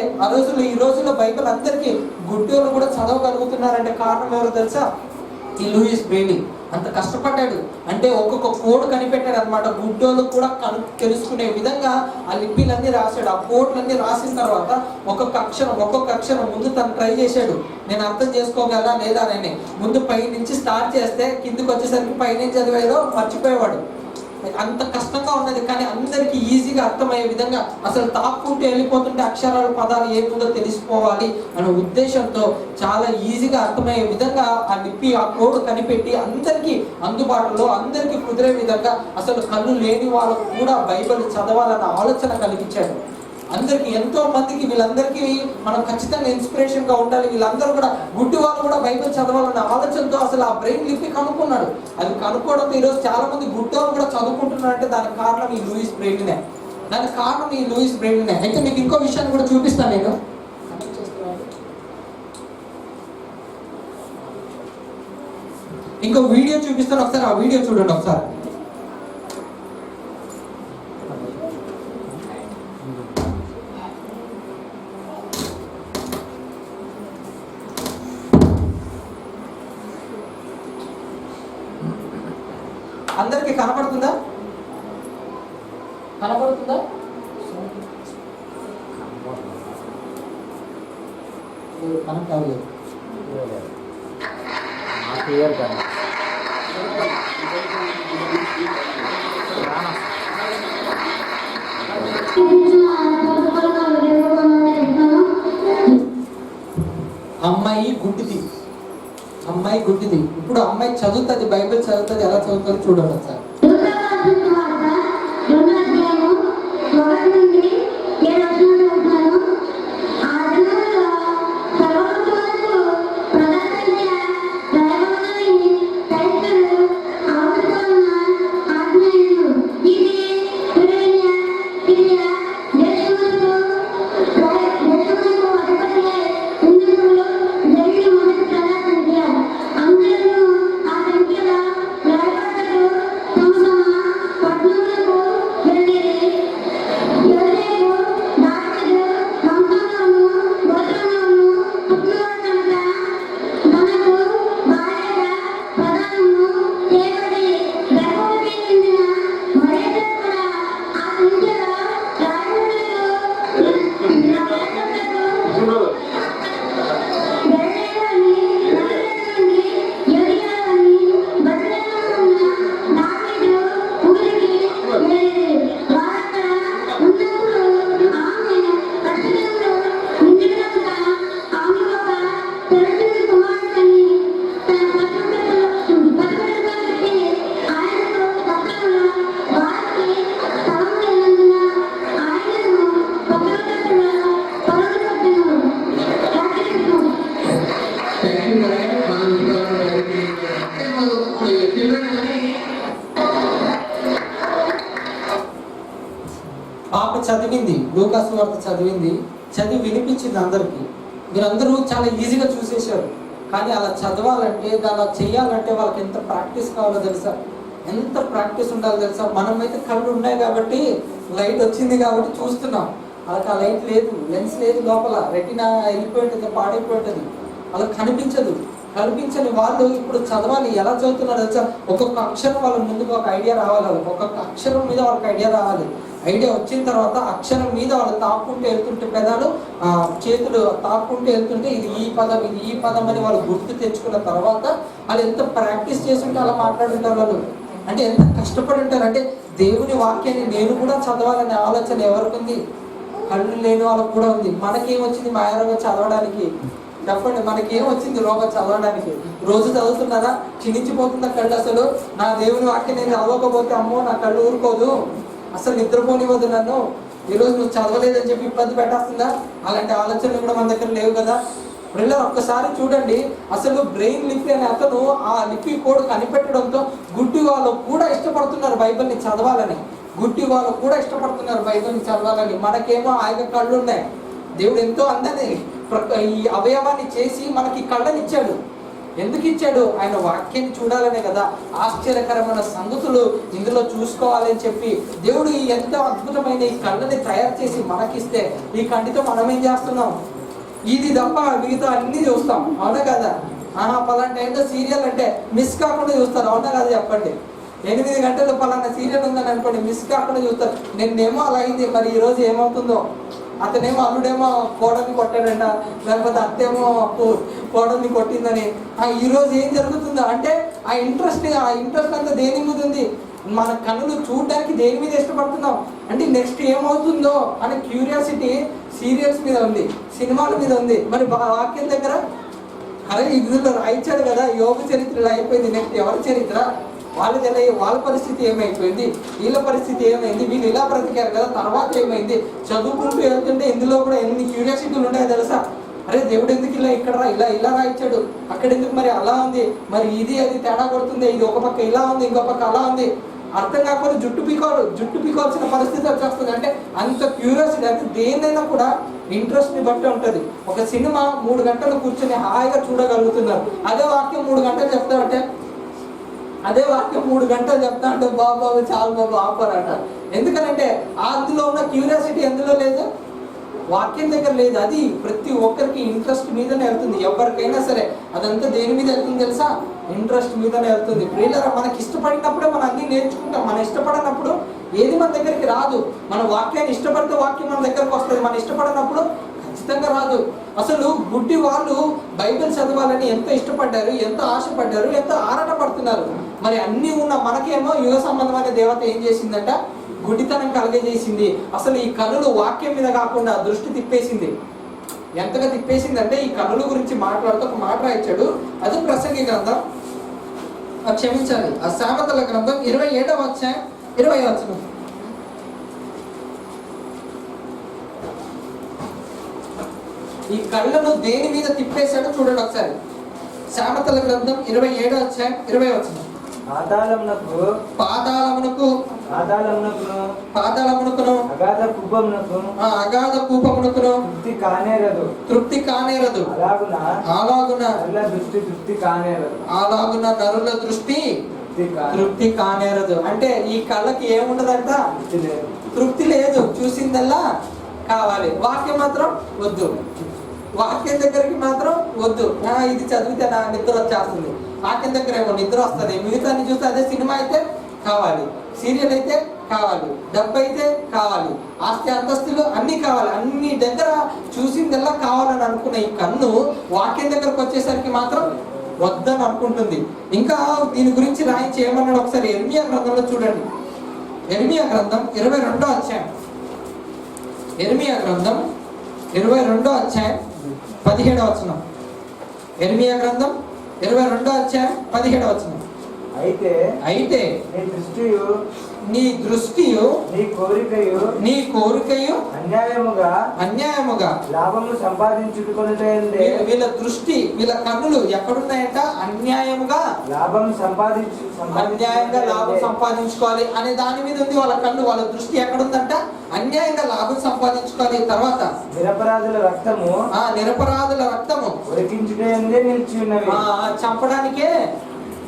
ఈ రోజుల్లో బైబిల్ అందరికీ గుడ్డోళ్ళు కూడా చదవగలుగుతున్నారంటే కారణం ఎవరో తెలుసా? ఈ లూయిస్ బ్రెయిలీ అంత కష్టపడ్డాడు. అంటే ఒక్కొక్క కోడ్ కనిపెట్టాడు అనమాట. గుడ్డోళ్ళు కూడా తెలుసుకునే విధంగా ఆ లిపిలన్నీ రాశాడు. ఆ కోడ్లన్నీ రాసిన తర్వాత ఒక్కొక్క అక్షరం ముందు తను ట్రై చేశాడు, నేను అర్థం చేసుకోగలరా లేదా అని. ముందు పై నుంచి స్టార్ట్ చేస్తే కిందికి వచ్చేసరికి పైనుంచి చదివేదో మర్చిపోయేవాడు. అంత కష్టంగా ఉన్నది, కానీ అందరికీ ఈజీగా అర్థమయ్యే విధంగా, అసలు తాక్కుంటూ వెళ్ళిపోతుంటే అక్షరాలు పదాలు ఏముందో తెలిసిపోవాలి అనే ఉద్దేశంతో చాలా ఈజీగా అర్థమయ్యే విధంగా ఆ లిపి ఆ కోడ్ కనిపెట్టి అందరికీ అందుబాటులో అందరికీ కుదిరే విధంగా అసలు కళ్ళు లేని వాళ్ళకు కూడా బైబిల్ చదవాలన్న ఆలోచన కలిగించాడు. అందరికి ఎంతో మందికి వీళ్ళందరికీ మనం ఖచ్చితంగా ఇన్స్పిరేషన్ గా ఉండాలి. వీళ్ళందరూ కూడా గుడ్డి వాళ్ళు కూడా బైబిల్ చదవాలన్న ఆలోచనతో అసలు ఆ బ్రెయిన్ లిపి కనుక్కున్నాడు. అది కనుక్కోవడంతో ఈరోజు చాలా మంది గుడ్డి వాళ్ళు కూడా చదువుకుంటున్నారంటే దానికి కారణం ఈ లూయిస్ బ్రెయిలీనే. అయితే మీకు ఇంకో విషయాన్ని కూడా చూపిస్తాను నేను. ఇంకో వీడియో చూపిస్తాను, ఒకసారి ఆ వీడియో చూడండి ఒకసారి. అందరికి కనపడుతుందా? కనెక్ట్ అవ్వలేదు. అమ్మాయి గుడ్డిది. ఇప్పుడు అమ్మాయి చదువుతుంది, బైబిల్ చదువుతుంది. ఎలా చదువుతుంది చూడండి సార్. పాప చదివింది, లూకాసు వార్త చదివింది, చదివి వినిపించింది అందరికీ. మీరందరూ చాలా ఈజీగా చూసేశారు. కానీ అలా చదవాలంటే, అలా చేయాలంటే వాళ్ళకి ఎంత ప్రాక్టీస్ కావాలో తెలుసా? ఎంత ప్రాక్టీస్ ఉండాలో తెలుసా? మనమైతే కళ్ళు ఉన్నాయి కాబట్టి, లైట్ వచ్చింది కాబట్టి చూస్తున్నాం. వాళ్ళకి ఆ లైట్ లేదు, లెన్స్ లేదు, లోపల రెటీనా వెళ్ళిపోయి ఉంటుంది, పాడైపోయి ఉంటుంది, అలా కనిపించని వాళ్ళు ఇప్పుడు చదవాలి. ఎలా చదువుతున్నారు తెలుసా? ఒక్కొక్క అక్షరం వాళ్ళ ముందుకు ఒక ఐడియా రావాలి. ఒక్కొక్క అక్షరం మీద వాళ్ళకి ఐడియా రావాలి. ఐడియా వచ్చిన తర్వాత అక్షరం మీద వాళ్ళు తాక్కుంటూ వెళ్తుంటే, పెదాలు చేతులు తాక్కుంటూ వెళ్తుంటే ఇది ఈ పదం అని వాళ్ళు గుర్తు తెచ్చుకున్న తర్వాత వాళ్ళు ఎంత ప్రాక్టీస్ చేస్తుంటే అలా మాట్లాడుంటారు వాళ్ళు. అంటే ఎంత కష్టపడి ఉంటారు. అంటే దేవుని వాక్యాన్ని నేను కూడా చదవాలనే ఆలోచన ఎవరికి ఉంది? కళ్ళు లేని వాళ్ళకు కూడా ఉంది. మనకేమొచ్చింది మాయారోగం చదవడానికి? చెప్పండి, మనకేం వచ్చింది రోగం చదవడానికి? రోజు చదువుతున్నారా? క్షీణించిపోతుందా కళ్ళు? అసలు నా దేవుని వాక్యం నేను చదవకపోతే అమ్మో నా కళ్ళు ఊరుకోదు, అసలు నిద్రపోనివ్వదు నన్ను, ఈరోజు నువ్వు చదవలేదని చెప్పి ఇబ్బంది పెట్టేస్తుందా? అలాంటి ఆలోచనలు కూడా మన దగ్గర లేవు కదా. పిల్లలు ఒక్కసారి చూడండి, అసలు బ్రెయిన్ లిపి అనే అతను ఆ లిపి కోడ్ కనిపెట్టడంతో గుడ్డి వాళ్ళు కూడా ఇష్టపడుతున్నారు బైబిల్ని చదవాలని. మనకేమో ఆయన కళ్ళు ఉన్నాయి. దేవుడు ఎంతో అందని ఈ అవయవాన్ని చేసి మనకి కళ్ళనిచ్చాడు. ఎందుకు ఇచ్చాడు? ఆయన వాక్యాన్ని చూడాలనే కదా. ఆశ్చర్యకరమైన సంగతులు ఇందులో చూసుకోవాలని చెప్పి దేవుడు ఎంతో అద్భుతమైన ఈ కళ్ళని తయారు చేసి మనకిస్తే, ఈ కంటితో మనం ఏం చేస్తున్నాం? ఇది తప్ప మిగతా అన్ని చూస్తాం, అవునా కదా? పలానా టైంలో సీరియల్ అంటే మిస్ కాకుండా చూస్తారు, అవునా కదా చెప్పండి. 8 గంటలు పలానా సీరియల్ ఉందని అనుకోండి, మిస్ కాకుండా చూస్తారు. నిన్నేమో అలా అయింది, మరి ఈ రోజు ఏమవుతుందో. అతనేమో అల్లుడేమో కోడల్ని కొట్టాడంట, లేకపోతే అత్తేమో కోడల్ని కొట్టిందని. ఈ రోజు ఏం జరుగుతుందో అంటే ఆ ఇంట్రెస్ట్ అంతా దేని మీద ఉంది? మన కన్నులు చూడడానికి దేని మీద ఇష్టపడుతున్నాం అంటే నెక్స్ట్ ఏమవుతుందో అనే క్యూరియాసిటీ సీరియల్స్ మీద ఉంది, సినిమాల మీద ఉంది. మరి వాక్యం దగ్గర అరే ఇందులో రాయించాడు కదా, యోగ చరిత్రలో అయిపోయింది, నెక్స్ట్ ఎవరి చరిత్ర, వాళ్ళ పరిస్థితి ఏమైపోయింది, వీళ్ళ పరిస్థితి ఏమైంది, వీళ్ళు ఇలా బ్రతికారు కదా, తర్వాత ఏమైంది. చదువుకుంటూ వెళ్తుంటే ఇందులో కూడా ఎన్ని క్యూరియాసిటీలు ఉంటాయో తెలుసా. అరే దేవుడు ఎందుకు ఇలా ఇలా రాయించాడు, అక్కడ ఎందుకు మరి అలా ఉంది, మరి ఇది అది తేడా కొడుతుంది, ఇది ఒక పక్క ఇలా ఉంది, ఇంకో పక్క అలా ఉంది. అర్థం కాకపోతే జుట్టు పీకోవాల్సిన పరిస్థితి వచ్చేస్తుంది. అంటే అంత క్యూరియాసిటీ, అంటే దేన్నైనా కూడా ఇంట్రెస్ట్ని బట్టి ఉంటుంది. ఒక సినిమా 3 గంటలు కూర్చొని హాయిగా చూడగలుగుతున్నారు. అదే వాక్యం 3 గంటలు చెప్తామంటే బాబు చాలు బాబు ఆపరంట. ఎందుకనంటే అందులో ఉన్న క్యూరియాసిటీ ఎందులో లేదు, వాక్యం దగ్గర లేదు. అది ప్రతి ఒక్కరికి ఇంట్రెస్ట్ మీదనే వెళ్తుంది. ఎవరికైనా సరే అదంతా దేని మీద వెళ్తుంది తెలుసా, ఇంట్రెస్ట్ మీదనే వెళ్తుంది. ప్రియులారా, మనకి ఇష్టపడినప్పుడే మనం అన్ని నేర్చుకుంటాం. మనం ఇష్టపడినప్పుడు ఏది మన దగ్గరికి రాదు. మన వాక్యాన్ని ఇష్టపడితే వాక్యం మన దగ్గరకు వస్తుంది, మనం ఇష్టపడినప్పుడు ఖచ్చితంగా రాదు. అసలు గుడ్డి వాళ్ళు బైబిల్ చదవాలని ఎంత ఇష్టపడ్డారు, ఎంత ఆశపడ్డారు, ఎంత ఆరాట పడుతున్నారు. మరి అన్నీ ఉన్న మనకేమో యుగ సంబంధమైన దేవత ఏం చేసిందంట, గుడ్డితనం కలగజేసింది. అసలు ఈ కనులు వాక్యం మీద కాకుండా దృష్టి తిప్పేసింది. ఎంతగా తిప్పేసిందంటే ఈ కనుల గురించి మాట్లాడుతూ ఒక మాట రాయించాడు. అది ప్రసంగి గ్రంథం, క్షమించాలి, ఆ సామెతల గ్రంథం 27వ అధ్యాయం 20వ వచనం. ఈ కళ్ళను దేని మీద తిప్పేశాడో చూడండి ఒకసారి. సామెతల గ్రంథం 27వ అధ్యాయం 20వ వచనం. పాతాళమునకును అగాధ కూపమునకును తృప్తి కానేరదు. అలాగున నరుల దృష్టి తృప్తి కానేరదు. అంటే ఈ కళ్ళకి ఏముండదంట, తృప్తి లేదు, చూసిందల్లా కావాలి. వాక్యం మాత్రం వద్దు, వాక్యం దగ్గరికి మాత్రం వద్దు. ఇది చదివితే నా నిద్ర వచ్చేస్తుంది, వాక్యం దగ్గర ఏమో నిద్ర వస్తుంది. మిగతాన్ని చూస్తే అదే సినిమా అయితే కావాలి, సీరియల్ అయితే కావాలి, డబ్బు అయితే కావాలి, ఆస్తి అంతస్తులు అన్నీ కావాలి, అన్ని దగ్గర చూసిందల్లా కావాలని అనుకున్న ఈ కన్ను వాక్యం దగ్గరకు వచ్చేసరికి మాత్రం వద్దని అనుకుంటుంది. ఇంకా దీని గురించి రాయించి ఏమన్నాడు ఒకసారి ఇర్మియా గ్రంథంలో చూడండి. ఇర్మియా గ్రంథం 22వ అధ్యాయం, ఇర్మియా గ్రంథం 22వ అధ్యాయం 17వ వచనం. ఇర్మియా గ్రంథం 22వ అధ్యాయం 17వ వచనం. అయితే నీ దృష్టియు నీ కోరికయు అన్యాయముగా లాభము సంపాదించుకున్నట్టే. వీళ్ళ దృష్టి, వీళ్ళ కన్నులు ఎక్కడున్నాయంట, అన్యాయంగా అన్యాయంగా లాభం సంపాదించుకోవాలి అనే దాని మీద ఉంది వాళ్ళ కన్ను. వాళ్ళ దృష్టి ఎక్కడుందంట, అన్యాయంగా లాభం సంపాదించుకోవాలి. తర్వాత నిరపరాధుల రక్తము చంపడానికే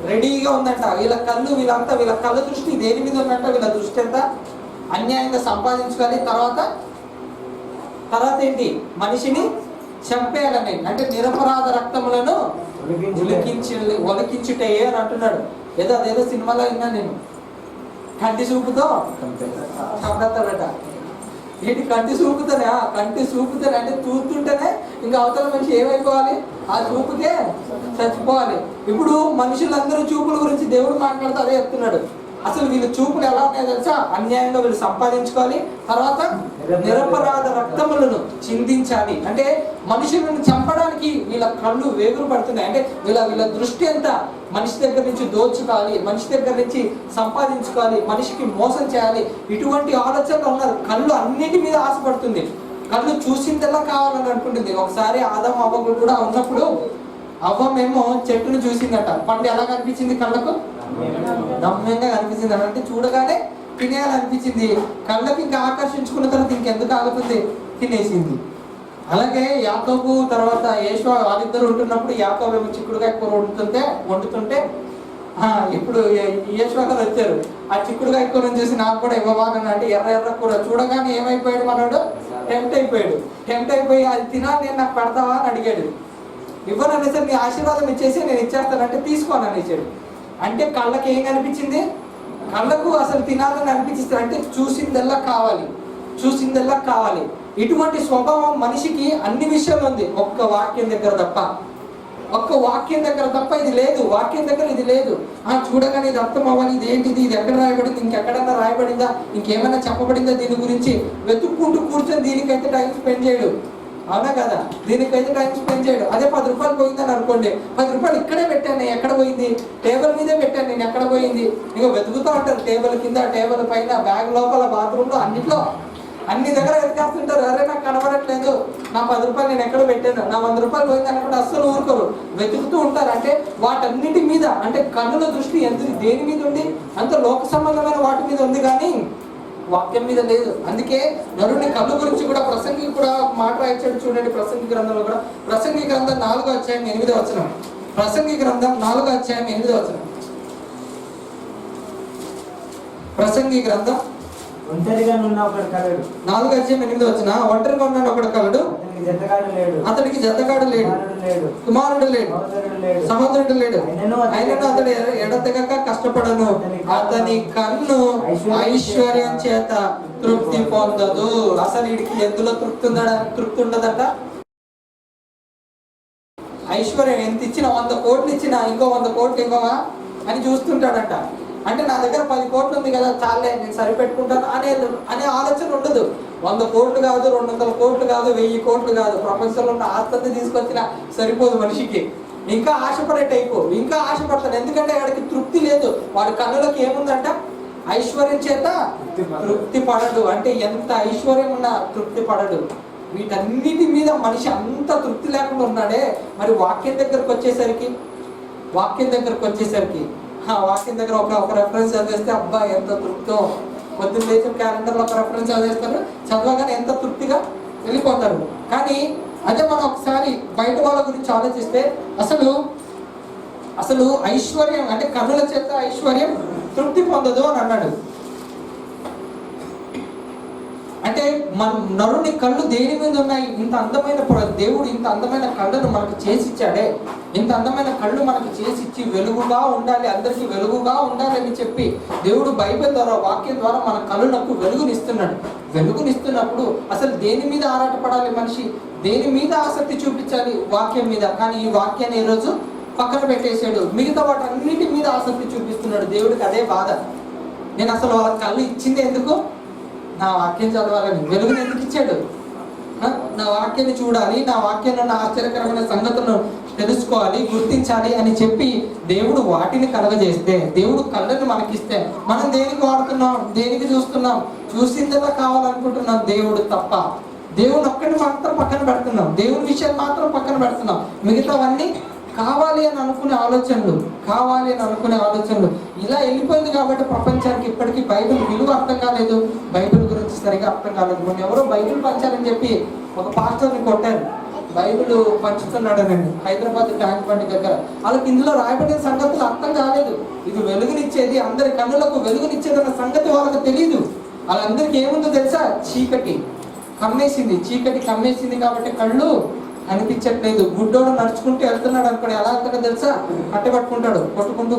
రెడీగా ఉందంట. వీళ్ళ కళ్ళు, వీళ్ళ కళ్ళ దృష్టి దేని మీద ఉందంట, వీళ్ళ దృష్టి ఎంత అన్యాయంగా సంపాదించుకోవాలి. తర్వాత ఏంటి, మనిషిని చంపేయాలని, అంటే నిరపరాధ రక్తములను ఒలికించుటే అని అంటున్నాడు. అదేదో సినిమాలో విన్నా నేను, కంటి చూపుతో చంపేస్తాడట. ఏంటి కంటి చూపుతానే, కంటి చూపుతానే అంటే చూస్తుంటేనే ఇంకా అవతల మనిషి ఏమైపోవాలి, ఆ చూపుకే చచ్చిపోవాలి. ఇప్పుడు మనుషులందరూ చూపుల గురించి దేవుడు మాట్లాడుతూ అదే చెప్తున్నాడు. అసలు వీళ్ళ చూపులు ఎలా ఉన్నాయో తెలుసా, అన్యాయంగా వీళ్ళు సంపాదించుకోవాలి, తర్వాత నిరపరాధ రక్తములను చిందించాలి. అంటే మనుషులను చంపడానికి వీళ్ళ కళ్ళు వేగురు పడుతున్నాయి. అంటే వీళ్ళ దృష్టి అంతా మనిషి దగ్గర నుంచి దోచుకోవాలి, మనిషి దగ్గర నుంచి సంపాదించుకోవాలి, మనిషికి మోసం చేయాలి, ఇటువంటి ఆలోచనలు ఉన్నారు. కళ్ళు అన్నిటి మీద ఆశపడుతుంది, కళ్ళు చూసిందల్లా కావాలని అనుకుంటుంది. ఒకసారి ఆదం అవ్వకు కూడా ఉన్నప్పుడు అవ్వమేమో చెట్టును చూసిందట, పండు ఎలా కనిపించింది, కళ్ళకు నమ్యంగా కనిపించింది. అంటే చూడగానే తినేయాలనిపించింది, కళ్ళకి ఇంకా ఆకర్షించుకున్న తర్వాత ఇంకెందుకు ఆగుతుంది, తినేసింది. అలాగే యాకోబు తర్వాత యేషువ వాళ్ళిద్దరు ఉంటున్నప్పుడు యాకోబు ఏమో చిక్కుడుకాయ కూర వండుతుంటే ఇప్పుడు యేషువ గారు వచ్చారు. ఆ చిక్కుడుకాయ కూరని చూసి నాకు కూడా ఇవ్వవాలని అంటే ఎర్ర కూర చూడగానే ఏమైపోయాడు, మనోడు టెంప్ట్ అయిపోయి అది తినాలి, నేను నాకు పెడతావా అని అడిగాడు. ఇవ్వను అనేసరి నీ ఆశీర్వాదం ఇచ్చేసి నేను ఇచ్చేస్తానంటే తీసుకోను అనేసాడు. అంటే కళ్ళకి ఏం కనిపించింది? కళ్ళకు అసలు తినాలని అనిపించింది. అంటే చూసిందల్లా కావాలి, చూసిందల్లా కావాలి. ఇటువంటి స్వభావం మనిషికి అన్ని విషయాల్లో ఉంది, ఒక్క వాక్యం దగ్గర తప్ప. ఒక్క వాక్యం దగ్గర తప్ప ఇది లేదు. వాక్యం దగ్గర ఇది లేదు. చూడగానే ఇది అర్థం అవ్వాలి, ఇది ఏంటిది, ఇది ఎక్కడ రాయబడింది, ఇంకెక్కడన్నా రాయబడిందా, ఇంకేమైనా చెప్పబడిందా దీని గురించి వెతుక్కుంటూ కూర్చొని దీనికైతే టైం స్పెండ్ చేయడు. అవునా కదా? దీనికైతే టైం స్పెండ్ చేయడు. అదే 10 రూపాయలు పోయిందని అనుకోండి, 10 రూపాయలు ఇక్కడే పెట్టాను, ఎక్కడ పోయింది? టేబుల్ మీదే పెట్టాను, నేను ఎక్కడ పోయింది? ఇక వెతుకుతూ ఉంటారు, టేబుల్ కింద, టేబుల్ పైన, బ్యాగ్ లోపల, బాత్రూంలో, అన్నిట్లో, అన్ని దగ్గర వెతికేస్తుంటారు. అరే నాకు కనబడట్లేదు, నా 10 రూపాయలు నేను ఎక్కడ పెట్టాను, నా 100 రూపాయలు పోయింది అనుకుంటే అస్సలు ఊరుకోరు, వెతుకుతూ ఉంటారు. అంటే వాటన్నిటి మీద, అంటే కన్నుల దృష్టి ఎంత దేని మీద ఉంది? అంత లోక సంబంధమైన వాటి మీద ఉంది, కానీ వాక్యం మీద లేదు. అందుకే నరుని కళ్ళు గురించి కూడా ప్రసంగి కూడా ఒక మాట రాయించాడు చూడండి. ప్రసంగి గ్రంథంలో కూడా, ప్రసంగి గ్రంథం 4వ అధ్యాయం 8వ వచనం. ప్రసంగి గ్రంథం 4వ అధ్యాయం 8వ వచనం. ప్రసంగి గ్రంథం ఒంటరిగా ఉన్న ఒకడు కలడు. 4వ అధ్యాయం 8వ వచనం. ఒంటరిగా ఉన్నాడు ఒకడు కలడు, అతనికి జతగాడు లేడు, కుమారుడు లేడు, సహోదరుడు లేడు, ఆయనను అతడు ఎడతెగక కష్టపడను, అతని కన్ను ఐశ్వర్యం చేత తృప్తి పొందదు. అసలు వీడికి ఎందులో తృప్తి ఉండదట? ఐశ్వర్యం ఎంత ఇచ్చినా, 100 కోట్లు ఇచ్చినా ఇంకో 100 కోట్లు ఇవ్వవా అని చూస్తుంటాడట. అంటే నా దగ్గర 10 కోట్లు ఉంది కదా, చాలే నేను సరిపెట్టుకుంటాను అనే ఆలోచన ఉండదు. 100 కోట్లు కాదు, 200 కోట్లు కాదు, 1000 కోట్లు కాదు, ప్రపంచంలో ఉన్న ఆస్తి తీసుకొచ్చినా సరిపోదు మనిషికి. ఇంకా ఆశపడే టైపు, ఇంకా ఆశపడతాడు. ఎందుకంటే వాడికి తృప్తి లేదు. వాడి కన్నులకు ఏముందంట? ఐశ్వర్యం చేత తృప్తి పడడు. అంటే ఎంత ఐశ్వర్యం ఉన్నా తృప్తి పడడు. వీటన్నిటి మీద మనిషి అంత తృప్తి లేకుండా ఉన్నాడే. మరి వాక్యం దగ్గరకు వచ్చేసరికి వాక్యం దగ్గర ఒక రెఫరెన్స్ చదివేస్తే అబ్బా ఎంత తృప్తో, పొద్దున్న లేచిన క్యాలెండర్లో ఒక రెఫరెన్స్ చదివేస్తారు, చదవగానే ఎంత తృప్తిగా వెళ్ళిపోతారు. కానీ అదే మనం ఒకసారి బయట వాళ్ళ గురించి ఆలోచిస్తే అసలు ఐశ్వర్యం అంటే కన్నుల చేత ఐశ్వర్యం తృప్తి పొందదు అని అన్నాడు. అంటే మన నరుని కళ్ళు దేని మీద ఉన్నాయి? ఇంత అందమైన దేవుడు ఇంత అందమైన కళ్ళను మనకు చేసిచ్చాడే, ఇంత అందమైన కళ్ళు మనకు చేసిచ్చి వెలుగుగా ఉండాలి, అందరికీ వెలుగుగా ఉండాలని చెప్పి దేవుడు బైబిల్ ద్వారా, వాక్యం ద్వారా మన కళ్ళకు వెలుగునిస్తున్నాడు. వెలుగునిస్తున్నప్పుడు అసలు దేని మీద ఆరాటపడాలి మనిషి? దేని మీద ఆసక్తి చూపించాలి? వాక్యం మీద. కానీ ఈ వాక్యాన్ని ఈరోజు పక్కన పెట్టేశాడు, మిగతా వాటన్నిటి మీద ఆసక్తి చూపిస్తున్నాడు. దేవుడికి అదే బాధ. నేను అసలు వాళ్ళ కళ్ళు ఇచ్చింది ఎందుకు? నా వాక్యం చదవాలని. వెలుగుని ఎందుకు ఇచ్చాడు? నా వాక్యాన్ని చూడాలి, నా వాక్యంలో ఉన్న ఆశ్చర్యకరమైన సంగతులను తెలుసుకోవాలి, గుర్తించాలి అని చెప్పి దేవుడు వాటిని కలగజేస్తే, దేవుడు కళ్ళను మనకిస్తే మనం దేనికి వాడుతున్నాం? దేనికి చూస్తున్నాం? చూసిందలా కావాలనుకుంటున్నాం దేవుడు తప్ప. దేవుని ఒక్కడిని మాత్రం పక్కన పెడుతున్నాం, దేవుని విషయాన్ని మాత్రం పక్కన పెడుతున్నాం. మిగతావన్నీ కావాలి అని అనుకునే ఆలోచనలు ఇలా వెళ్ళిపోయింది. కాబట్టి ప్రపంచానికి ఇప్పటికీ బైబిల్ విలువ అర్థం కాలేదు, బైబిల్ గురించి సరిగా అర్థం కాలేదు. మొన్న ఎవరో బైబిల్ పంచాలని చెప్పి ఒక పాస్టర్ని కొట్టారు. బైబిల్ పంచుతున్నాడనండి హైదరాబాద్ ట్యాంక్ బండి దగ్గర. వాళ్ళకి ఇందులో రాయబడిన సంగతులు అర్థం కాలేదు. ఇది వెలుగునిచ్చేది, అందరి కన్నులకు వెలుగునిచ్చేది అన్న సంగతి వాళ్ళకి తెలియదు. వాళ్ళందరికీ ఏముందో తెలుసా? చీకటి కమ్మేసింది కాబట్టి కళ్ళు అనిపించట్లేదు. గుడ్డోడు నడుచుకుంటూ వెళ్తున్నాడు అనుకోండి, ఎలా వెళ్తాడో తెలుసా? పట్టుకుంటాడు, కొట్టుకుంటూ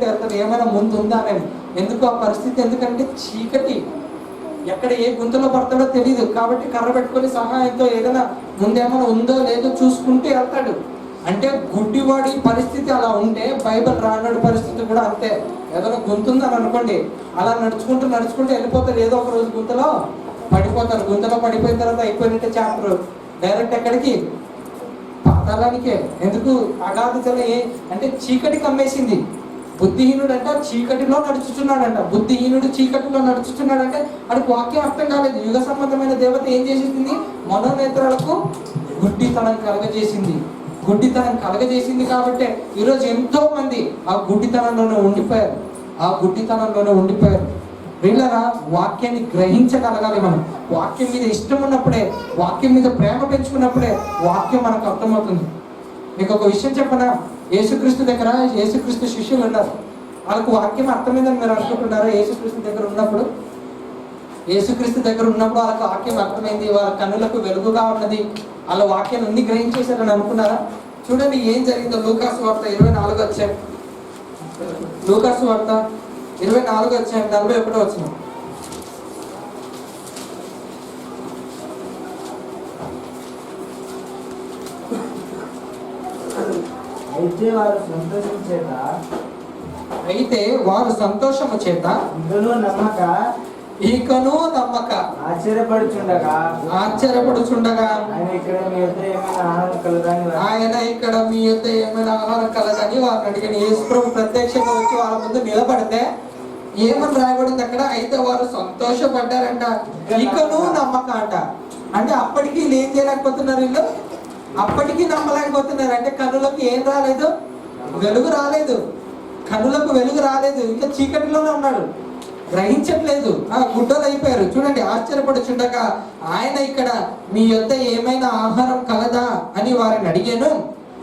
వెళ్తాడు. ఏమైనా ముందు ఉందా అని. ఎందుకు ఆ పరిస్థితి? ఎందుకంటే చీకటి, ఎక్కడ ఏ గుంతలో పడతాడో తెలియదు. కాబట్టి కర్ర పెట్టుకొని సహాయంతో ఏదైనా ముందేమైనా ఉందో లేదో చూసుకుంటూ వెళ్తాడు. అంటే గుడ్డివాడి పరిస్థితి అలా ఉంటే బైబిల్ రానడు పరిస్థితి కూడా అంతే. ఏదైనా గుంతుందని అనుకోండి, అలా నడుచుకుంటూ వెళ్ళిపోతారు. ఏదో ఒక రోజు గుంతలో పడిపోతారు. గుంతలో పడిపోయిన తర్వాత అయిపోయినట్టే చాప్టర్. డైరెక్ట్ ఎక్కడికి? పాతాళానికే. ఎందుకు? అగాధతలో అంటే చీకటి కమ్మేసింది. బుద్ధిహీనుడు అంటే చీకటిలో నడుచుతున్నాడంట. బుద్ధిహీనుడు చీకటిలో నడుచుతున్నాడంటే అడికి వాక్యం అర్థం కాలేదు. యుగ సంబంధమైన దేవత ఏం చేసేసింది? మనోనేత్రాలకు గుడ్డితనం కలగజేసింది. కాబట్టి ఈరోజు ఎంతో మంది ఆ గుడ్డితనంలోనే ఉండిపోయారు. వీళ్ళరా వాక్యాన్ని గ్రహించగలగాలి. మనం వాక్యం మీద ఇష్టం ఉన్నప్పుడే, వాక్యం మీద ప్రేమ పెంచుకున్నప్పుడే వాక్యం మనకు అర్థమవుతుంది. మీకు ఒక విషయం చెప్పనా? యేసుక్రీస్తు శిష్యులు ఉన్నారు. వాళ్ళకు వాక్యం అర్థమైందని మీరు అనుకుంటున్నారా? యేసుక్రీస్తు దగ్గర ఉన్నప్పుడు వాళ్ళకి వాక్యం అర్థమైంది, వాళ్ళ కన్నులకు వెలుగుగా ఉన్నది, వాళ్ళ వాక్యాన్ని అన్ని గ్రహించేశారని అనుకున్నారా? చూడండి ఏం జరిగిందో. లూకాసు వార్త 24 అధ్యాయం, లూకాసు వార్త 24 అధ్యాయం 41 వచనం. అయితే వారు సంతోషము చేత ఈకను నమ్మక ఆశ్చర్యపడుచుండగా ఆయన ఇక్కడ మీ యొద్ద ఏమైనా ఆహారం కలదని వారిని అడిగిన. యేసు ప్రభు ప్రత్యక్షంగా వచ్చి వాళ్ళ ముందు నిలబడితే ఏమని రాయబడింది అక్కడ? అయితే వారు సంతోషపడ్డారంట, ఇకను నమ్మక అంట. అంటే అప్పటికి వీళ్ళు ఏం చేయలేకపోతున్నారు, వీళ్ళు అప్పటికీ నమ్మలేకపోతున్నారు. అంటే కన్నులకు ఏం రాలేదు? వెలుగు రాలేదు. కన్నులకు వెలుగు రాలేదు. ఇంకా చీకటిలోనే ఉన్నాడు, గ్రహించట్లేదు, గుడ్డలు అయిపోయారు. చూడండి, ఆశ్చర్యపడుచుండగా ఆయన ఇక్కడ మీ యొద్ద ఏమైనా ఆహారం కలదా అని వారిని అడిగాను.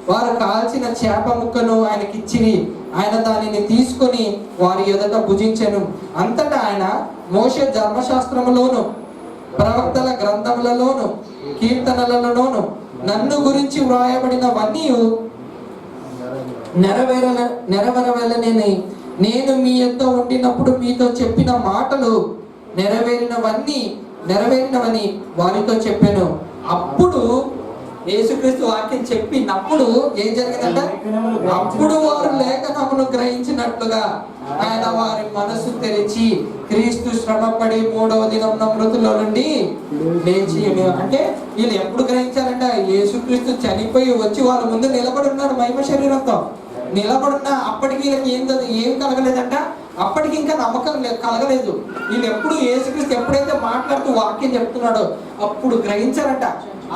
వారు కాల్చిన చేప ముక్కను ఆయనకిచ్చిరి. ఆయన దానిని తీసుకొని వారి ఎదుట భుజించెను. అంతటా ఆయన మోషే ధర్మశాస్త్రములోను ప్రవక్తల గ్రంథములలోను కీర్తనలలోను నన్ను గురించి వ్రాయబడినవన్నీ నెరవేరవలనని నేను మీ యొద్ద ఉండినప్పుడు మీతో చెప్పిన మాటలు నెరవేరినవని వారితో చెప్పాను. అప్పుడు యేసుక్రీస్తు వాక్యం చెప్పినప్పుడు ఏం జరిగిందంట? అప్పుడు వారు లేఖనమును గ్రహించినట్లుగా ఆయన వారి మనసు తెరిచి క్రీస్తు శ్రమపడి 3వ దినం మృతుల నుండి లేచి. అంటే వీళ్ళు ఎప్పుడు గ్రహించారంట? యేసుక్రీస్తు చనిపోయి వచ్చి వాళ్ళ ముందు నిలబడి ఉన్నాడు మహిమ శరీరంతో. నిలబడున్నా అప్పటికి వీళ్ళకి ఏం కలగలేదంట? అప్పటికి ఇంకా నమ్మకం కలగలేదు. వీళ్ళు ఎప్పుడు యేసుక్రీస్తు ఎప్పుడైతే మాట్లాడుతూ వాక్యం చెప్తున్నాడో అప్పుడు గ్రహించారంట.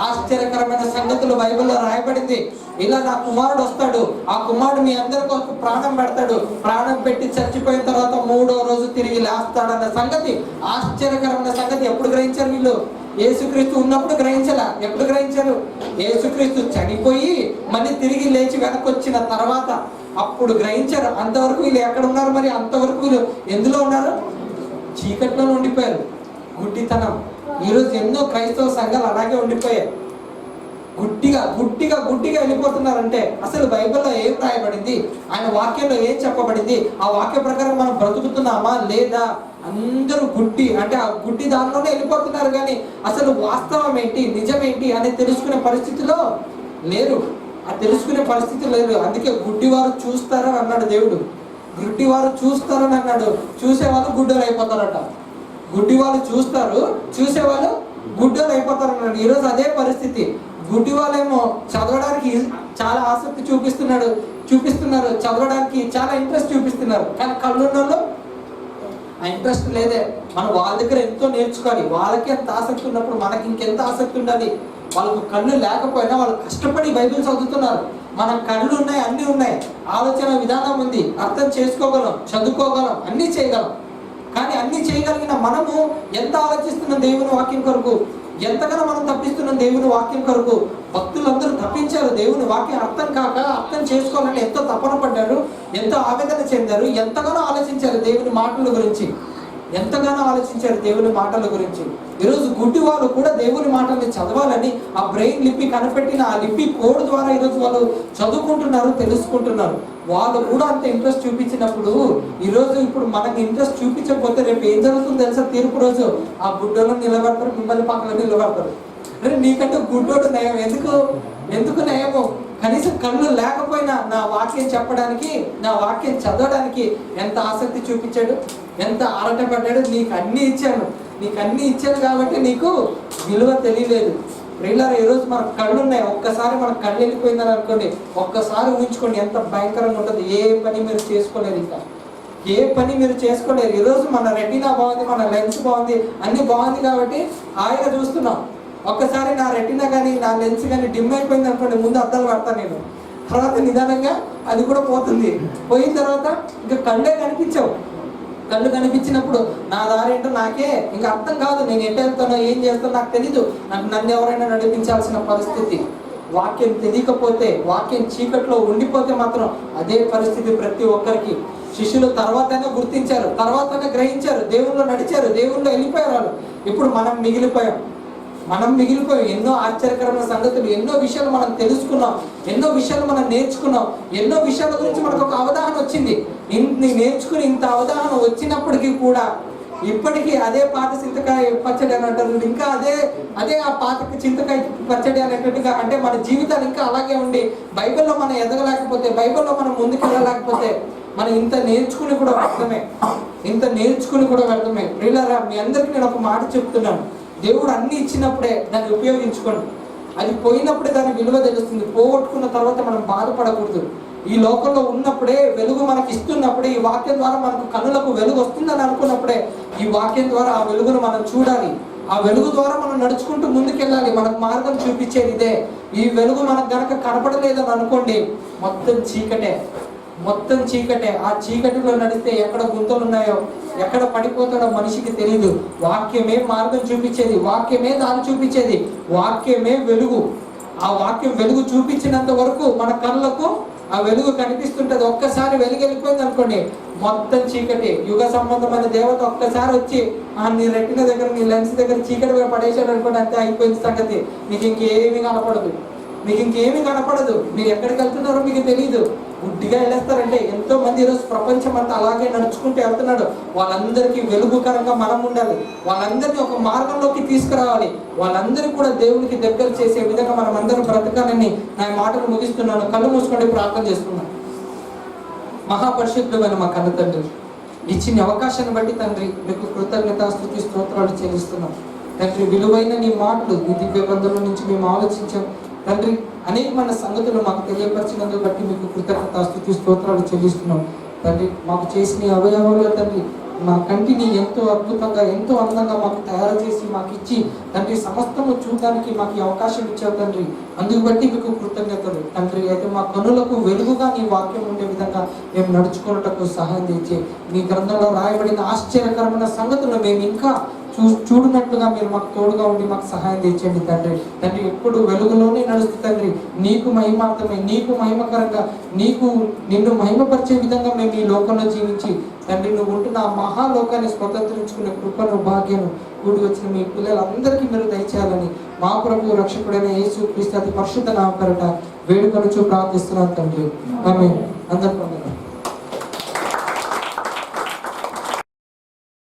ఆశ్చర్యకరమైన సంగతులు బైబిల్లో రాయబడింది. ఇలా నా కుమారుడు వస్తాడు, ఆ కుమారుడు మీ అందరి కోసం ప్రాణం పెడతాడు, ప్రాణం పెట్టి చచ్చిపోయిన తర్వాత 3వ రోజు తిరిగి లేస్తాడన్న సంగతి, ఆశ్చర్యకరమైన సంగతి ఎప్పుడు గ్రహించారు వీళ్ళు? యేసుక్రీస్తు ఉన్నప్పుడు గ్రహించలా. ఎప్పుడు గ్రహించారు? యేసుక్రీస్తు చనిపోయి మళ్ళీ తిరిగి లేచి వెనక్కి వచ్చిన తర్వాత అప్పుడు గ్రహించారు. అంతవరకు వీళ్ళు ఎక్కడ ఉన్నారు మరి? అంతవరకు వీళ్ళు ఎందులో ఉన్నారు? చీకట్లో ఉండిపోయారు. గుడ్డితనం. ఈరోజు ఎన్నో క్రైస్తవ సంఘాలు అలాగే ఉండిపోయాయి. గుడ్డిగా వెళ్ళిపోతున్నారంటే అసలు బైబిల్లో ఏం రాయబడింది, ఆయన వాక్యంలో ఏం చెప్పబడింది, ఆ వాక్య ప్రకారం మనం బ్రతుకుతున్నామా లేదా? అందరూ అంటే ఆ గుడ్డి దానిలోనే వెళ్ళిపోతున్నారు. కానీ అసలు వాస్తవం ఏంటి, నిజమేంటి అని తెలుసుకునే పరిస్థితిలో లేరు. ఆ తెలుసుకునే పరిస్థితి లేదు. అందుకే గుడ్డివారు చూస్తారని అన్నాడు దేవుడు. గుడ్డివారు చూస్తారని అన్నాడు. చూసేవాళ్ళు గుడ్డలు అయిపోతారట. గుడ్డివాళ్ళు చూస్తారు, చూసేవాళ్ళు గుడ్డలు అయిపోతారు అన్నాడు. ఈరోజు అదే పరిస్థితి. గుడ్డి వాళ్ళేమో చదవడానికి చాలా ఆసక్తి చూపిస్తున్నారు, చదవడానికి చాలా ఇంట్రెస్ట్ చూపిస్తున్నారు. కానీ కళ్ళున్న వాళ్ళు ఆ ఇంట్రెస్ట్ లేదే. మనం వాళ్ళ దగ్గర ఎంతో నేర్చుకోవాలి. వాళ్ళకి ఎంత ఆసక్తి ఉన్నప్పుడు మనకి ఇంకెంత ఆసక్తి ఉండాలి. వాళ్ళకు కళ్ళు లేకపోయినా వాళ్ళు కష్టపడి బైబిల్ చదువుతున్నారు. మన కళ్ళు ఉన్నాయి, అన్నీ ఉన్నాయి, ఆలోచన విధానం ఉంది, అర్థం చేసుకోగలం, చదువుకోగలం, అన్నీ చేయగలం. కానీ అన్నీ చేయగలిగిన మనము ఎంత ఆలోచిస్తున్నాం దేవుని వాక్యం కొరకు, ఎంతగానో మనం తప్పిస్తున్నాం దేవుని వాక్యం కొరకు. భక్తులందరూ తప్పించారు. దేవుని వాక్యం అర్థం కాక అర్థం చేసుకోవాలని ఎంతో తపన పడ్డారు, ఎంతో ఆవేదన చెందారు, ఎంతగానో ఆలోచించారు దేవుని మాటల గురించి, దేవుని మాటల గురించి. ఈరోజు గుడ్డి వాళ్ళు కూడా దేవుని మాటల్ని చదవాలని ఆ బ్రెయిన్ లిపి కనిపెట్టిన ఆ లిపి కోడ్ ద్వారా ఈరోజు వాళ్ళు చదువుకుంటున్నారు, తెలుసుకుంటున్నారు. వాళ్ళు కూడా అంత ఇంట్రెస్ట్ చూపించినప్పుడు ఈరోజు ఇప్పుడు మనకి ఇంట్రెస్ట్ చూపించకపోతే రేపు ఏం జరుగుతుందో తెలుసా? తీర్పు రోజు ఆ గుడ్డోళ్ళని నిలబడతారు, మిమ్మల్ని పక్కన నిలబడతారు. అరే నీకంటే గుడ్డోడు నయం. ఎందుకు నయము? కనీసం కళ్ళు లేకపోయినా నా వాక్యం చెప్పడానికి, నా వాక్యం చదవడానికి ఎంత ఆసక్తి చూపించాడు, ఎంత ఆరాటపడ్డాడు. నీకు అన్నీ ఇచ్చాను కాబట్టి నీకు విలువ తెలియలేదు. ప్రియులారా, ఈరోజు మనకు కళ్ళు ఉన్నాయి. ఒక్కసారి మన కళ్ళు వెళ్ళిపోయిందని అనుకోండి, ఒక్కసారి ఊహించుకోండి ఎంత భయంకరంగా ఉంటుంది. ఏ పని మీరు చేసుకోలేరు. ఈరోజు మన రెటీనా బాగుంది, మన లెన్స్ బాగుంది, అన్ని బాగుంది కాబట్టి హాయిగా చూస్తున్నాం. ఒక్కసారి నా రెటీనా కానీ నా లెన్స్ కానీ డిమ్ అయిపోయింది అనుకోండి, ముందు అద్దాలు పడతాను నేను. తర్వాత నిదానంగా అది కూడా పోతుంది. పోయిన తర్వాత ఇంకా కళ్ళే కనిపించవు. కళ్ళు కనిపించినప్పుడు నా దారి ఏంటో నాకే ఇంకా అర్థం కాదు. నేను ఎటు వెళ్తానో ఏం చేస్తానో నాకు తెలీదు. నన్ను ఎవరైనా నడిపించాల్సిన పరిస్థితి. వాక్యం తెలియకపోతే, వాక్యం చీకట్లో ఉండిపోతే మాత్రం అదే పరిస్థితి ప్రతి ఒక్కరికి. శిష్యులు తర్వాతనే గుర్తించారు, తర్వాతనే గ్రహించారు, దేవుళ్ళు నడిచారు, దేవుళ్ళు వెళ్ళిపోయారు వాళ్ళు. ఇప్పుడు మనం మిగిలిపోయాం. మనం మిగిలిపోయి ఎన్నో ఆశ్చర్యకరమైన సంగతులు, ఎన్నో విషయాలు మనం తెలుసుకున్నాం, ఎన్నో విషయాలు మనం నేర్చుకున్నాం, ఎన్నో విషయాల గురించి మనకు ఒక అవగాహన వచ్చింది. ఇన్ని నేర్చుకుని ఇంత అవగాహన వచ్చినప్పటికీ కూడా ఇప్పటికీ అదే పాత చింతకాయ పచ్చడి అని అంటారు, ఇంకా అదే ఆ పాత చింతకాయ పచ్చడి అనేటట్టుగా, అంటే మన జీవితాలు ఇంకా అలాగే ఉండి బైబిల్లో మనం ఎదగలేకపోతే, బైబిల్లో మనం ముందుకెళ్ళలేకపోతే మనం ఇంత నేర్చుకుని కూడా వ్యర్థమే, ఇంత నేర్చుకుని కూడా వ్యర్థమే. ప్రియులారా, మీ అందరికీ నేను ఒక మాట చెప్తున్నాను, దేవుడు అన్ని ఇచ్చినప్పుడే దాన్ని ఉపయోగించుకోండి. అది పోయినప్పుడే దాని విలువ తెలుస్తుంది. పోగొట్టుకున్న తర్వాత మనం బాధపడకూడదు. ఈ లోకంలో ఉన్నప్పుడే, వెలుగు మనకి ఇస్తున్నప్పుడే, ఈ వాక్యం ద్వారా మనకు కన్నులకు వెలుగు వస్తుందని అనుకున్నప్పుడే ఈ వాక్యం ద్వారా ఆ వెలుగును మనం చూడాలి. ఆ వెలుగు ద్వారా మనం నడుచుకుంటూ ముందుకెళ్ళాలి. మనకు మార్గం చూపించేది ఇదే. ఈ వెలుగు మనకు గనక కనపడలేదని అనుకోండి, మొత్తం చీకటే, మొత్తం చీకటే. ఆ చీకటిలో నడిస్తే ఎక్కడ గుంతలు ఉన్నాయో, ఎక్కడ పడిపోతాడో మనిషికి తెలియదు. వాక్యమే మార్గం చూపించేది, వాక్యమే దారి చూపించేది, వాక్యమే వెలుగు. ఆ వాక్యం వెలుగు చూపించినంత వరకు మన కళ్ళకు ఆ వెలుగు కనిపిస్తుంటది. ఒక్కసారి వెలుగు వెళ్ళిపోయింది అనుకోండి, మొత్తం చీకటి. యుగ సంబంధమైన దేవత ఒక్కసారి వచ్చి నీ రెట్టిన దగ్గర, నీ లెన్స్ దగ్గర చీకటి పడేసాడు అనుకోండి, అంతే అయిపోయింది సంగతి. మీకు ఇంకేమీ కనపడదు, మీకు ఇంకేమీ కనపడదు. మీరు ఎక్కడికి వెళ్తున్నారో మీకు తెలియదు. గుడ్డిగా వెళ్ళేస్తారంటే ఎంతో మంది ఈరోజు ప్రపంచం అంతా అలాగే నడుచుకుంటూ వెళ్తున్నాడు. వాళ్ళందరికీ వెలుగుకరంగా మనం ఉండాలి, వాళ్ళందరినీ ఒక మార్గంలోకి తీసుకురావాలి, వాళ్ళందరికీ కూడా దేవునికి దగ్గర చేసే విధంగా మనం అందరం బ్రతకాలని నా మాటలు ముగిస్తున్నాను. కళ్ళు మూసుకొని ప్రార్థన చేస్తున్నాను. మహాపరిశుద్ధమైన మా కన్న తండ్రి, ఇచ్చిన అవకాశాన్ని బట్టి తండ్రి మీకు కృతజ్ఞతాస్తుతి స్తోత్రాలు చెల్లిస్తున్నాం తండ్రి. విలువైన నీ మాటలు, నీ దివ్య బంధువుల నుంచి మేము ఆలోచించాం తండ్రి. అనేకమైన సంగతులు మాకు తెలియపరిచినందుకు బట్టి మీకు కృతజ్ఞతాస్తుతి స్తోత్రాలు చెల్లిస్తున్నాం తండ్రి. మాకు చేసిన అవయవాలు తండ్రి, మా కంటిని ఎంతో అద్భుతంగా, ఎంతో అందంగా మాకు తయారు చేసి మాకు ఇచ్చి తండ్రి, సమస్తము చూడడానికి మాకు అవకాశం ఇచ్చావు తండ్రి. అందుకు బట్టి మీకు కృతజ్ఞతలు తండ్రి. అయితే మా కనులకు వెలుగుగా నీ వాక్యం ఉండే విధంగా మేము నడుచుకున్నటకు సహాయం తెచ్చి, నీ గ్రంథంలో రాయబడిన ఆశ్చర్యకరమైన సంగతులు మేము ఇంకా చూడనట్లుగా మీరు మాకు తోడుగా ఉండి మాకు సహాయం తెచ్చండి తండ్రి. తండ్రి, ఎప్పుడు వెలుగులోనే నడుస్తూ తండ్రి, నీకు మహిమార్థమే, నీకు మహిమకరంగా, నిన్ను మహిమపరిచే విధంగా మేము ఈ లోకంలో జీవించి తండ్రి, నువ్వు ఉంటున్న ఆ మహాలోకాన్ని స్వతంత్రించుకునే కృపను, భాగ్యను కూడి వచ్చిన మీ పిల్లలందరికీ మీరు దయచేయాలని మా ప్రభు రక్షకుడైన యేసు క్రీస్తు అతి పరిశుద్ధ నామమున వేడుకొనుచు ప్రార్థిస్తున్నాను తండ్రి. ఆమేన్. అందరికీ